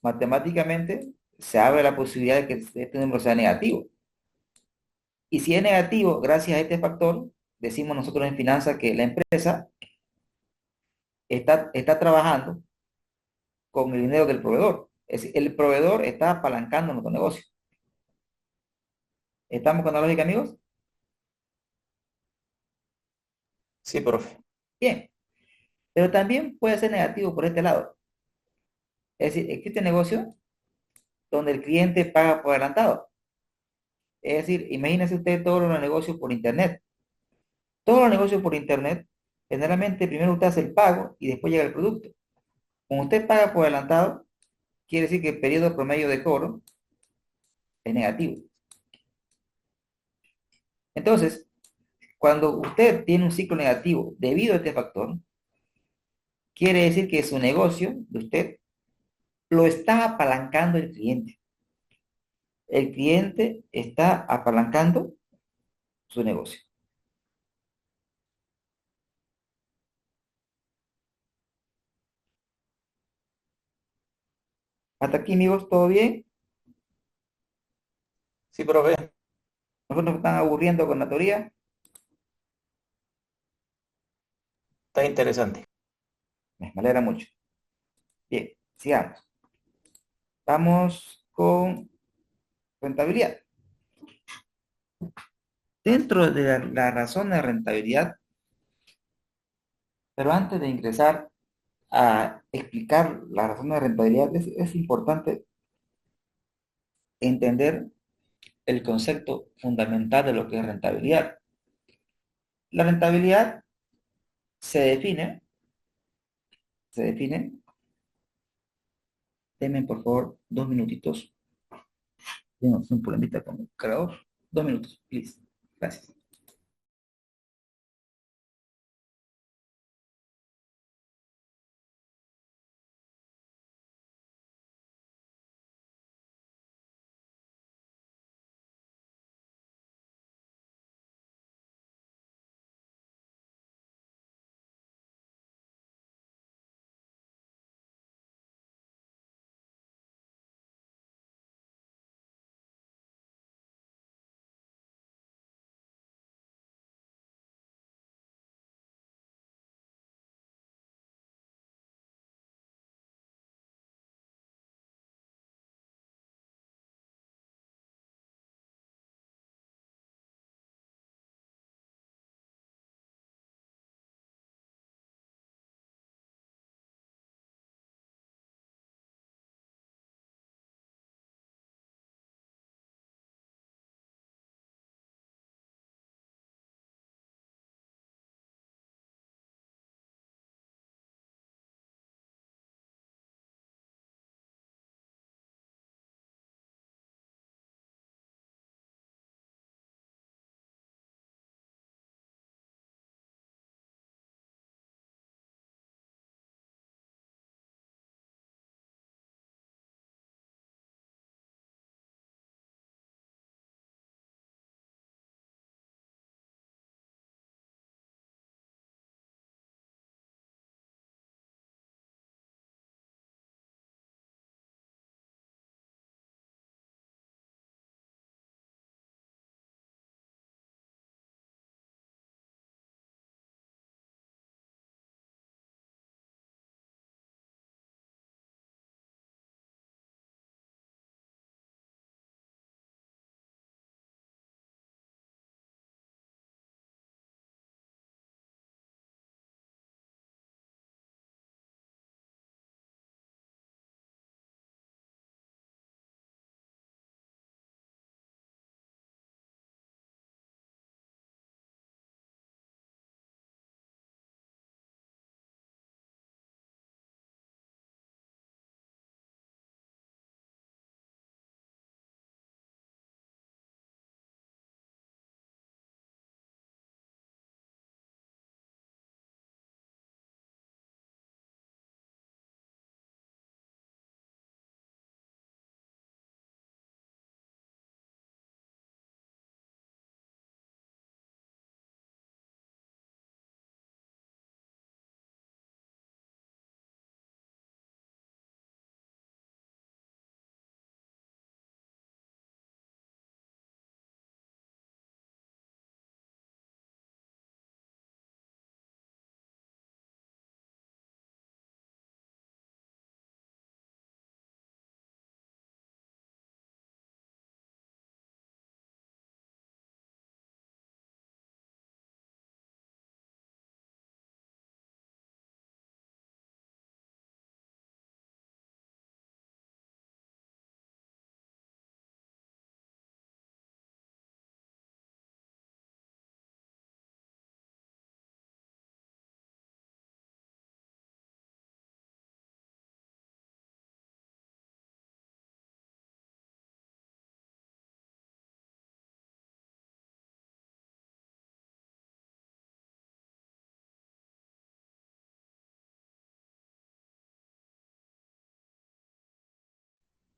matemáticamente se abre la posibilidad de que este número sea negativo. Y si es negativo, gracias a este factor, decimos nosotros en finanzas que la empresa está trabajando con el dinero del proveedor. Es decir, el proveedor está apalancando nuestro negocio. ¿Estamos con la lógica, amigos? Sí, profe. Bien, pero también puede ser negativo por este lado. Es decir, existe negocio donde el cliente paga por adelantado. Es decir, imagínese usted todos los negocios por Internet. Todos los negocios por Internet, generalmente primero usted hace el pago y después llega el producto. Como usted paga por adelantado, quiere decir que el periodo promedio de cobro es negativo. Entonces, cuando usted tiene un ciclo negativo debido a este factor, quiere decir que su negocio de usted lo está apalancando el cliente. El cliente está apalancando su negocio. Hasta aquí, amigos, ¿todo bien? Sí, profe. Nosotros nos están aburriendo con la teoría. Está interesante. Me alegra mucho. Bien, sigamos. Vamos con rentabilidad. Dentro de la razón de rentabilidad, pero antes de ingresar a explicar la razón de rentabilidad, es importante entender el concepto fundamental de lo que es rentabilidad. La rentabilidad se define, se define, denme por favor 2 minutitos, tengo un problemita con el creador, 2 minutos, please, gracias.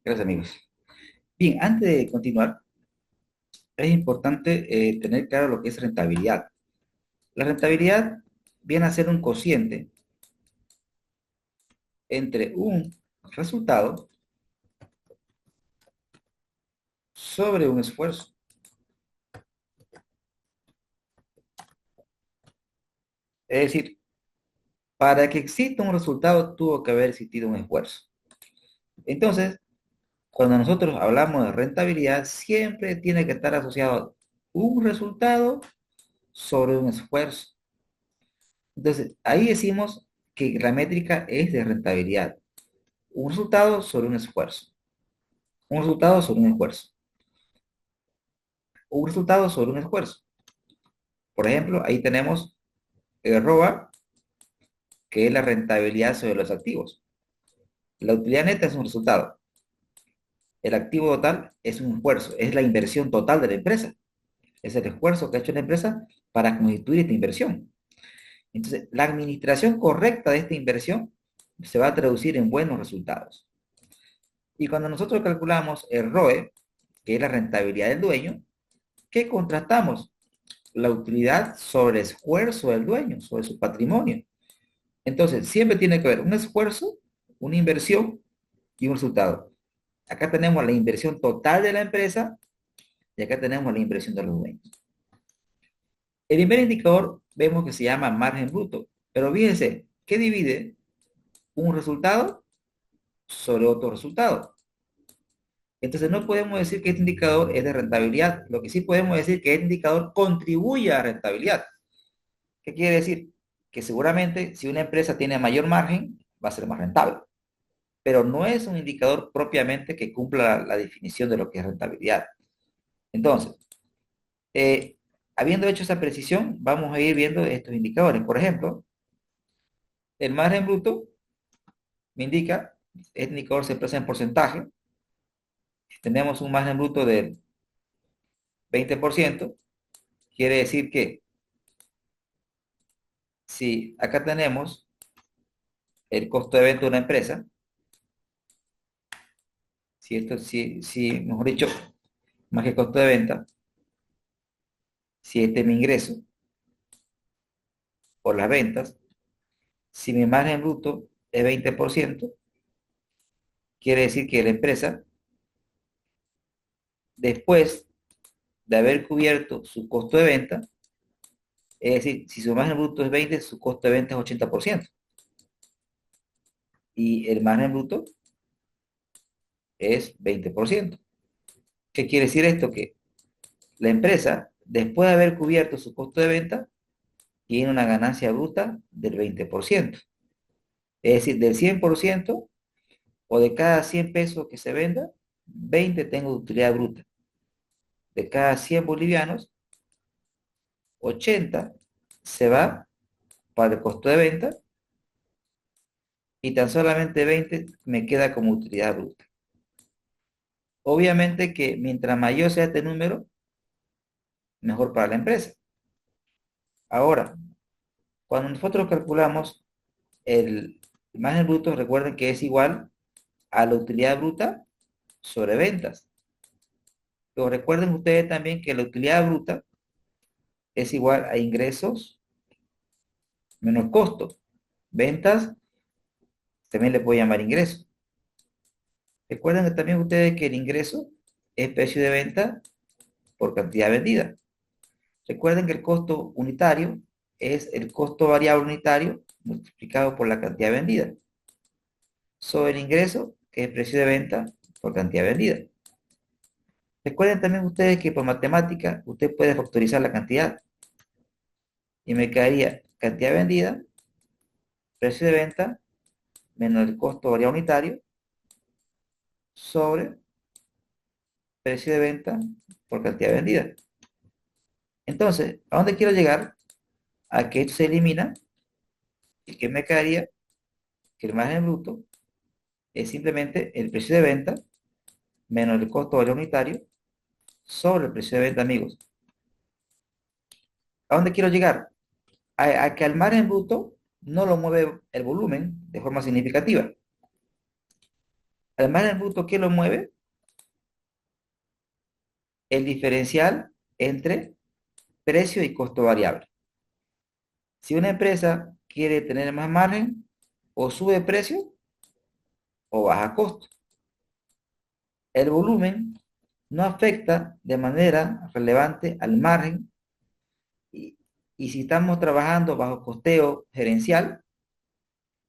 Gracias amigos. Bien, antes de continuar, es importante tener claro lo que es rentabilidad. La rentabilidad viene a ser un cociente entre un resultado sobre un esfuerzo. Es decir, Para que exista un resultado, tuvo que haber existido un esfuerzo. Entonces, cuando nosotros hablamos de rentabilidad, siempre tiene que estar asociado un resultado sobre un esfuerzo. Entonces, ahí decimos que la métrica es de rentabilidad. Un resultado sobre un esfuerzo. Un resultado sobre un esfuerzo. Un resultado sobre un esfuerzo. Por ejemplo, ahí tenemos el ROA, que es la rentabilidad sobre los activos. La utilidad neta es un resultado. El activo total es un esfuerzo, es la inversión total de la empresa. Es el esfuerzo que ha hecho la empresa para constituir esta inversión. Entonces, la administración correcta de esta inversión se va a traducir en buenos resultados. Y cuando nosotros calculamos el ROE, que es la rentabilidad del dueño, ¿qué contrastamos? La utilidad sobre el esfuerzo del dueño, sobre su patrimonio. Entonces, siempre tiene que haber un esfuerzo, una inversión y un resultado. Acá tenemos la inversión total de la empresa y acá tenemos la inversión de los dueños. El primer indicador vemos que se llama margen bruto, pero fíjense, ¿qué divide un resultado sobre otro resultado? Entonces no podemos decir que este indicador es de rentabilidad, lo que sí podemos decir que este indicador contribuye a la rentabilidad. ¿Qué quiere decir? Que seguramente si una empresa tiene mayor margen, va a ser más rentable, pero no es un indicador propiamente que cumpla la definición de lo que es rentabilidad. Entonces, habiendo hecho esa precisión, vamos a ir viendo estos indicadores. Por ejemplo, el margen bruto me indica, este indicador se expresa en porcentaje. Si tenemos un margen bruto del 20%, quiere decir que si acá tenemos el costo de venta de una empresa, si mejor dicho, más que costo de venta, si este es mi ingreso por las ventas, si mi margen bruto es 20%, quiere decir que la empresa, después de haber cubierto su costo de venta, es decir, si su margen bruto es 20, su costo de venta es 80%. Y el margen bruto es 20%. ¿Qué quiere decir esto? Que la empresa, después de haber cubierto su costo de venta, tiene una ganancia bruta del 20%. Es decir, del 100% o de cada 100 pesos que se venda, 20 tengo de utilidad bruta. De cada 100 bolivianos, 80 se va para el costo de venta y tan solamente 20 me queda como utilidad bruta. Obviamente que mientras mayor sea este número, mejor para la empresa. Ahora, cuando nosotros calculamos el margen bruto, recuerden que es igual a la utilidad bruta sobre ventas. Pero recuerden ustedes también que la utilidad bruta es igual a ingresos menos costos. Ventas también le puedo llamar ingreso. Recuerden que también ustedes que el ingreso es precio de venta por cantidad vendida. Recuerden que el costo unitario es el costo variable unitario multiplicado por la cantidad vendida sobre el ingreso, que es el precio de venta por cantidad vendida. Recuerden también ustedes que por matemática usted puede factorizar la cantidad y me quedaría cantidad vendida, precio de venta, menos el costo variable unitario sobre precio de venta por cantidad vendida. Entonces, ¿a dónde quiero llegar? A que esto se elimina y que me quedaría que el margen bruto es simplemente el precio de venta menos el costo variable unitario sobre el precio de venta, amigos. ¿A dónde quiero llegar? A que al margen bruto no lo mueve el volumen de forma significativa. Al margen bruto, ¿qué lo mueve? El diferencial entre precio y costo variable. Si una empresa quiere tener más margen, o sube precio o baja costo. El volumen no afecta de manera relevante al margen y si estamos trabajando bajo costeo gerencial,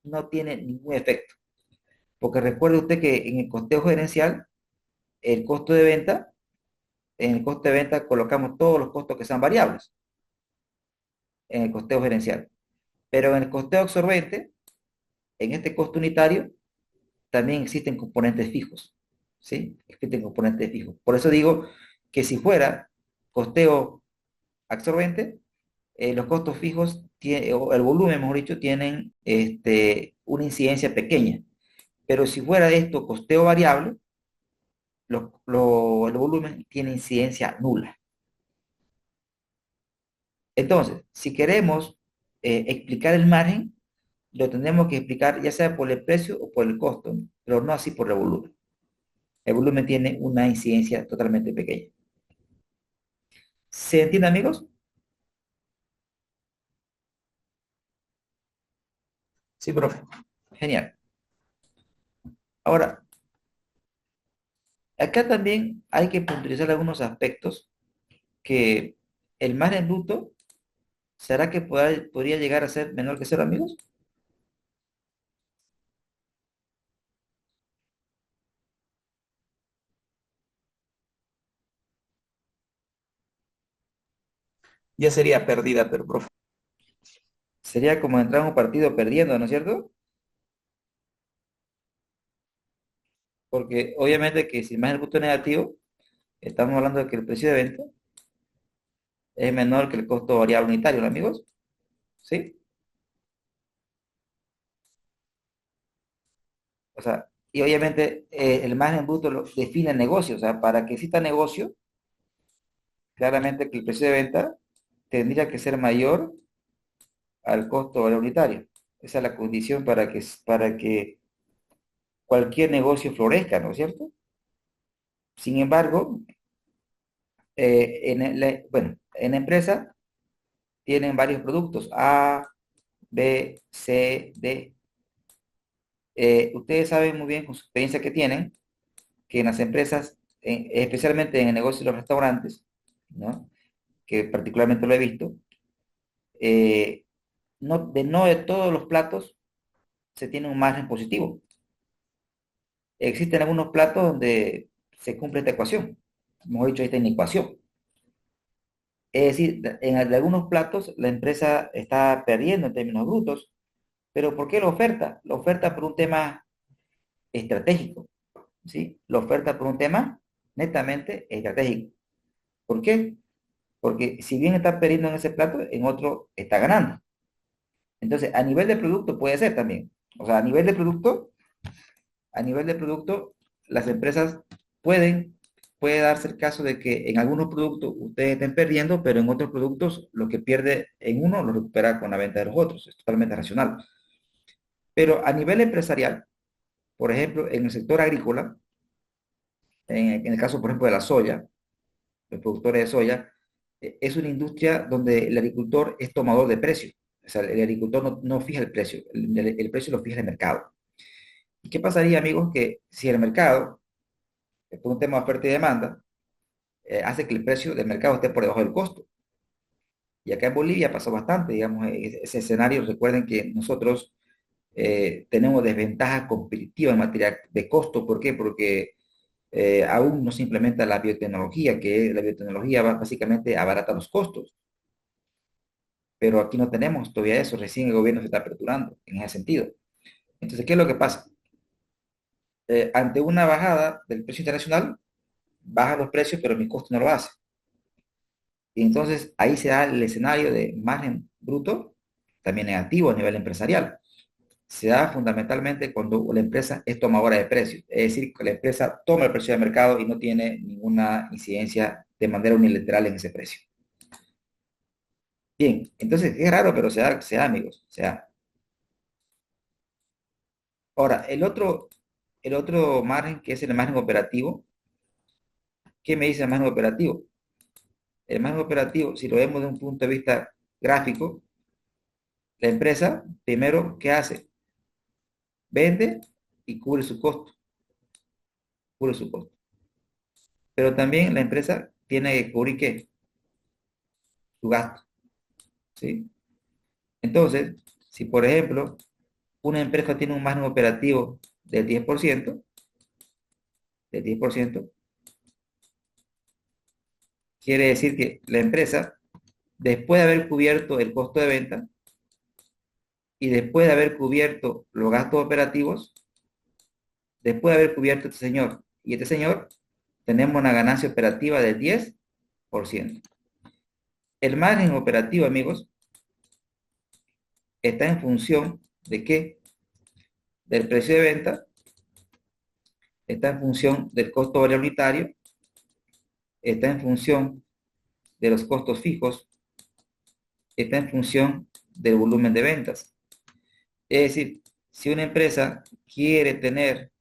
no tiene ningún efecto. Porque recuerde usted que en el costeo gerencial, el costo de venta, en el costo de venta colocamos todos los costos que sean variables en el costeo gerencial. Pero en el costeo absorbente, en este costo unitario, también existen componentes fijos. ¿Sí? Existen componentes fijos. Por eso digo que si fuera costeo absorbente, los costos fijos, o el volumen, mejor dicho, tienen una incidencia pequeña. Pero si fuera esto costeo variable, el volumen tiene incidencia nula. Entonces, si queremos explicar el margen, lo tendremos que explicar ya sea por el precio o por el costo, ¿no? Pero no así por el volumen. El volumen tiene una incidencia totalmente pequeña. ¿Se entiende, amigos? Sí, profe. Genial. Ahora, acá también hay que puntualizar algunos aspectos que el margen bruto, ¿será que podría llegar a ser menor que cero, amigos? Ya sería perdida, pero profe. Sería como entrar a un partido perdiendo, ¿no es cierto? Porque obviamente que si el margen bruto es negativo, estamos hablando de que el precio de venta es menor que el costo variable unitario, ¿no, amigos? ¿Sí? O sea, y obviamente el margen bruto lo define el negocio. O sea, para que exista negocio, claramente que el precio de venta tendría que ser mayor al costo variable unitario. Esa es la condición para que cualquier negocio florezca, ¿no es cierto? Sin embargo, bueno, en la empresa tienen varios productos, A, B, C, D. Ustedes saben muy bien con su experiencia que tienen que en las empresas, especialmente en el negocio de los restaurantes, ¿no? Que particularmente lo he visto, eh, no de todos los platos se tiene un margen positivo. Existen algunos platos donde se cumple esta ecuación, mejor dicho, esta inecuación. Es decir, en algunos platos la empresa está perdiendo en términos brutos, pero ¿por qué la oferta? La oferta por un tema estratégico, ¿sí? La oferta por un tema netamente estratégico. ¿Por qué? Porque si bien está perdiendo en ese plato, en otro está ganando. Entonces, a nivel de producto puede ser también. O sea, a nivel de producto, las empresas puede darse el caso de que en algunos productos ustedes estén perdiendo, pero en otros productos lo que pierde en uno lo recupera con la venta de los otros. Es totalmente racional. Pero a nivel empresarial, por ejemplo, en el sector agrícola, en el caso, por ejemplo, de la soya, los productores de soya, es una industria donde el agricultor es tomador de precio. O sea, el agricultor no fija el precio, el precio lo fija el mercado. ¿Y qué pasaría, amigos? Que si el mercado, por un tema de oferta y demanda, hace que el precio del mercado esté por debajo del costo. Y acá en Bolivia pasó bastante, digamos, ese escenario. Recuerden que nosotros tenemos desventaja competitiva en materia de costo. ¿Por qué? Porque aún no se implementa la biotecnología, que la biotecnología básicamente abarata los costos. Pero aquí no tenemos todavía eso, recién el gobierno se está aperturando en ese sentido. Entonces, ¿qué es lo que pasa? Ante una bajada del precio internacional, bajan los precios, pero mi costo no lo hace. Y entonces ahí se da el escenario de margen bruto, también negativo a nivel empresarial. Se da fundamentalmente cuando la empresa es tomadora de precios, es decir, que la empresa toma el precio de mercado y no tiene ninguna incidencia de manera unilateral en ese precio. Bien, entonces es raro, pero se da, amigos. O sea, ahora, el otro margen, que es el margen operativo, ¿qué me dice el margen operativo? El margen operativo, si lo vemos de un punto de vista gráfico, la empresa, primero, ¿qué hace? Vende y cubre su costo. Pero también la empresa tiene que cubrir ¿qué? Su gasto, ¿sí? Entonces, si por ejemplo, una empresa tiene un margen operativo del 10%, del 10%, quiere decir que la empresa, después de haber cubierto el costo de venta y después de haber cubierto los gastos operativos, después de haber cubierto este señor y este señor, tenemos una ganancia operativa del 10%. El margen operativo, amigos, está en función de qué? Del precio de venta, está en función del costo variable unitario, está en función de los costos fijos, está en función del volumen de ventas. Es decir, si una empresa quiere tener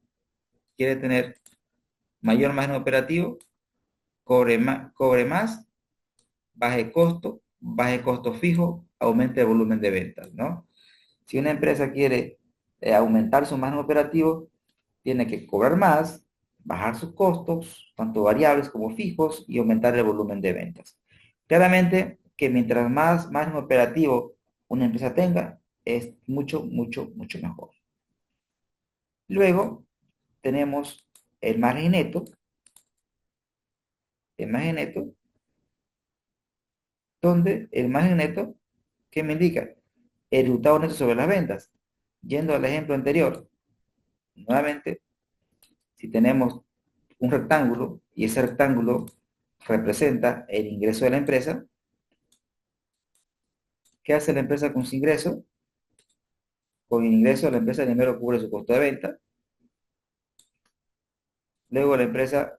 mayor margen operativo, cobre más, baje costo fijo, aumente el volumen de ventas, ¿no? Si una empresa quiere aumentar su margen operativo, tiene que cobrar más, bajar sus costos, tanto variables como fijos, y aumentar el volumen de ventas. Claramente que mientras más margen operativo una empresa tenga, es mucho, mucho, mucho mejor. Luego tenemos el margen neto, el margen neto, donde el margen neto, ¿qué me indica? El resultado neto sobre las ventas. Yendo al ejemplo anterior, nuevamente, si tenemos un rectángulo y ese rectángulo representa el ingreso de la empresa, ¿qué hace la empresa con su ingreso? Con el ingreso la empresa primero cubre su costo de venta, luego la empresa,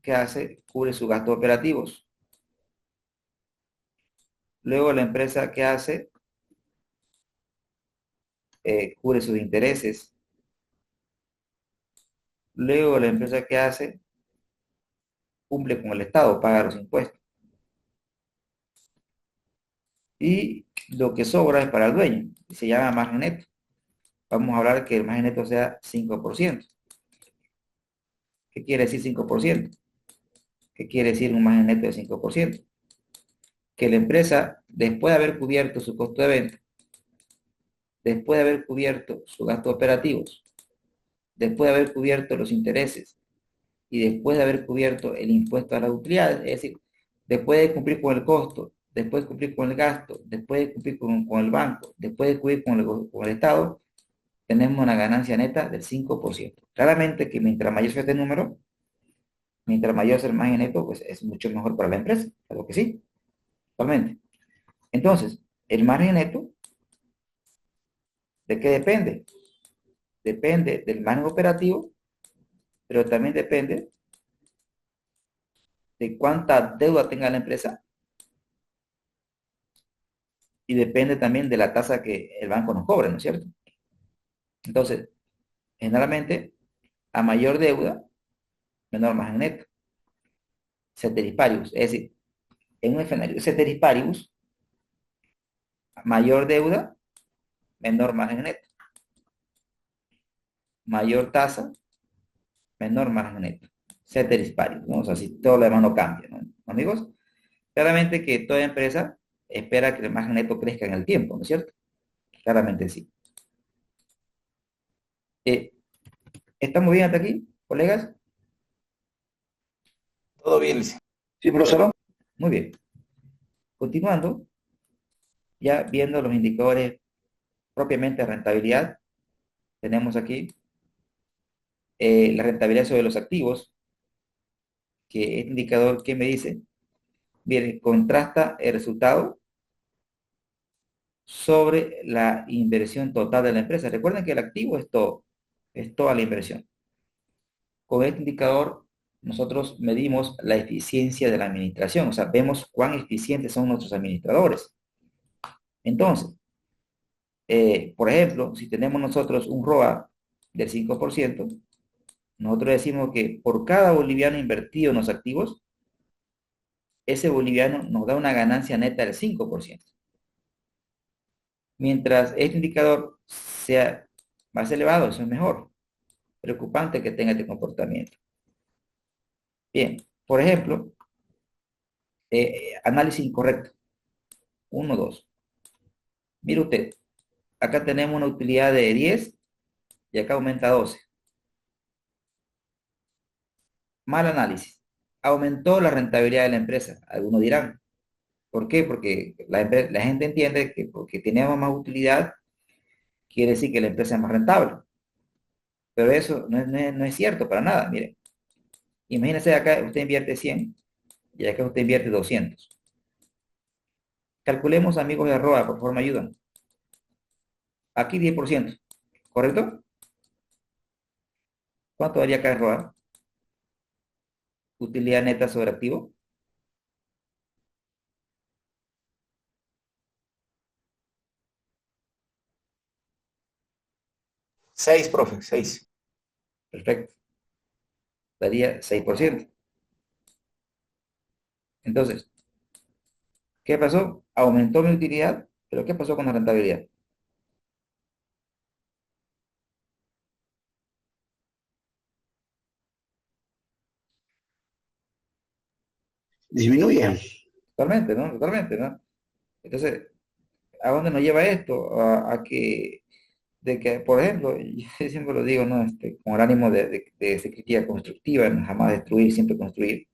¿qué hace? Cubre sus gastos operativos, luego la empresa, ¿qué hace? Cubre sus intereses, luego la empresa, ¿qué hace? Cumple con el Estado, paga los impuestos. Y lo que sobra es para el dueño, y se llama margen neto. Vamos a hablar que el margen neto sea 5%. ¿Qué quiere decir 5%? ¿Qué quiere decir un margen neto de 5%? Que la empresa, después de haber cubierto su costo de venta, después de haber cubierto sus gastos operativos, después de haber cubierto los intereses y después de haber cubierto el impuesto a las utilidades, es decir, después de cumplir con el costo, después de cumplir con el gasto, después de cumplir con el banco, después de cumplir con el Estado, tenemos una ganancia neta del 5%. Claramente que mientras mayor sea este número, mientras mayor sea el margen neto, pues es mucho mejor para la empresa, algo que sí, totalmente. Entonces, el margen neto, ¿de qué depende? Depende del margen operativo, pero también depende de cuánta deuda tenga la empresa y depende también de la tasa que el banco nos cobre, ¿no es cierto? Entonces, generalmente, a mayor deuda, menor margen neto. Ceteris paribus, es decir, en un escenario ceteris paribus, mayor deuda, menor margen neto. Mayor tasa, menor margen neto. Ceteris paribus, ¿no? O sea, si todo lo demás no cambia, ¿no? Amigos, claramente que toda empresa espera que el margen neto crezca en el tiempo, ¿no es cierto? Claramente sí. Eh, ¿Estamos bien hasta aquí, colegas? Todo bien, Lice. Sí, profesor. Muy bien. Continuando, ya viendo los indicadores propiamente de rentabilidad, tenemos aquí la rentabilidad sobre los activos, que este indicador, ¿qué me dice? Bien, contrasta el resultado sobre la inversión total de la empresa. Recuerden que el activo es todo, es toda la inversión. Con este indicador, nosotros medimos la eficiencia de la administración, o sea, vemos cuán eficientes son nuestros administradores. Entonces, por ejemplo, si tenemos nosotros un ROA del 5%, nosotros decimos que por cada boliviano invertido en los activos, ese boliviano nos da una ganancia neta del 5%. Mientras este indicador sea más elevado, eso es mejor. Preocupante que tenga este comportamiento. Bien, por ejemplo, análisis incorrecto. 1, 2. Mire usted, Acá tenemos una utilidad de 10 y acá aumenta a 12. Mal análisis. Aumentó la rentabilidad de la empresa. Algunos dirán, ¿por qué? Porque la gente entiende que porque tenemos más utilidad, quiere decir que la empresa es más rentable. Pero eso no es cierto para nada. Mire, imagínese acá usted invierte 100 y acá usted invierte 200. Calculemos, amigos de arroba, por favor me ayudan. Aquí 10%, ¿correcto? ¿Cuánto daría acá arroba? Utilidad neta sobre activo. 6, profe, 6. Perfecto. Daría 6%. Entonces, ¿qué pasó? Aumentó mi utilidad, pero ¿qué pasó con la rentabilidad? Disminuye. Totalmente, ¿no? Totalmente, ¿no? Entonces, ¿a dónde nos lleva esto? A que, de que, por ejemplo, yo siempre lo digo, ¿no? Con el ánimo de ser crítica constructiva, ¿no? Jamás destruir, siempre construir.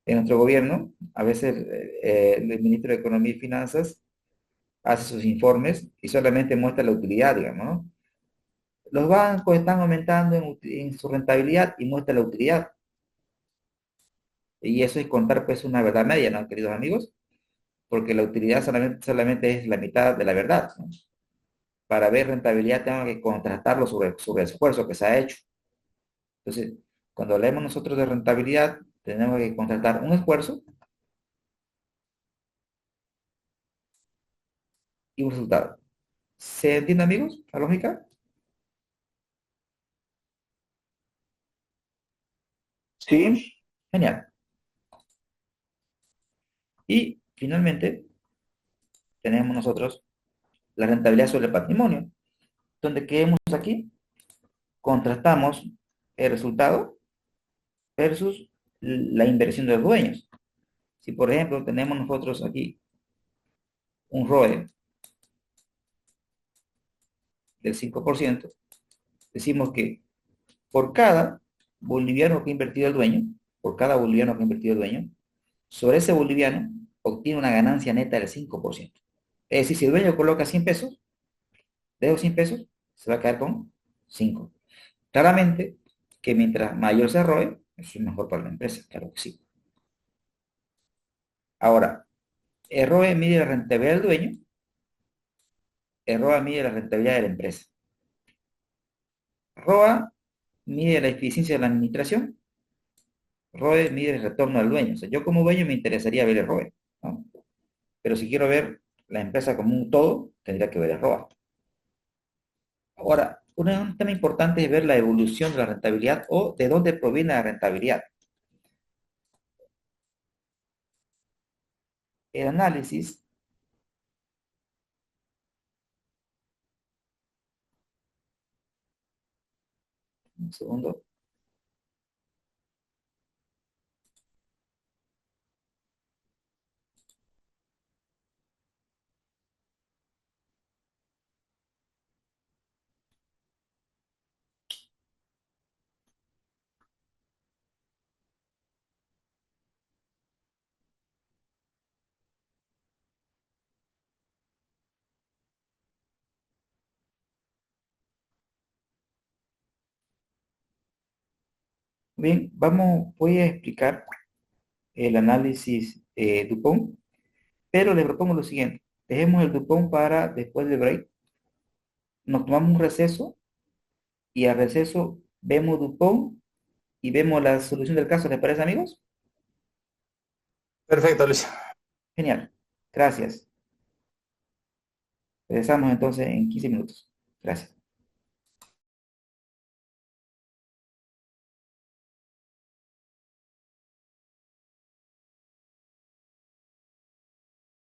En nuestro gobierno, a veces el ministro de Economía y Finanzas hace sus informes y solamente muestra la utilidad, digamos, ¿no? Los bancos están aumentando en su rentabilidad y muestra la utilidad. Y eso es contar, pues, una verdad media, ¿no, queridos amigos? Porque la utilidad solamente es la mitad de la verdad, ¿no? Para ver rentabilidad tengo que contrastarlo sobre el esfuerzo que se ha hecho. Entonces, cuando hablemos nosotros de rentabilidad, tenemos que contrastar un esfuerzo y un resultado. ¿Se entiende, amigos, la lógica? Sí. Genial. Y finalmente, tenemos nosotros la rentabilidad sobre el patrimonio, donde que vemos aquí, contrastamos el resultado versus la inversión de los dueños. Si, por ejemplo, tenemos nosotros aquí un ROE del 5%, decimos que por cada boliviano que ha invertido el dueño, por cada boliviano que ha invertido el dueño, sobre ese boliviano obtiene una ganancia neta del 5%. Es decir, si el dueño coloca 100 pesos, de esos 100 pesos, se va a quedar con 5. Claramente que mientras mayor se ROE, eso es mejor para la empresa, claro que sí. Ahora, el ROE mide la rentabilidad del dueño, el ROA mide la rentabilidad de la empresa. ROA mide la eficiencia de la administración, ROE mide el retorno al dueño. O sea, yo como dueño me interesaría ver el ROE, ¿no? Pero si quiero ver la empresa como un todo, tendría que ver el ROA. Ahora, un tema importante es ver la evolución de la rentabilidad o de dónde proviene la rentabilidad. El análisis, un segundo. Bien, voy a explicar el análisis Dupont, pero le propongo lo siguiente. Dejemos el Dupont para después del break. Nos tomamos un receso y al receso vemos Dupont y vemos la solución del caso. ¿Les parece, amigos? Perfecto, Luis. Genial. Gracias. Regresamos entonces en 15 minutos. Gracias.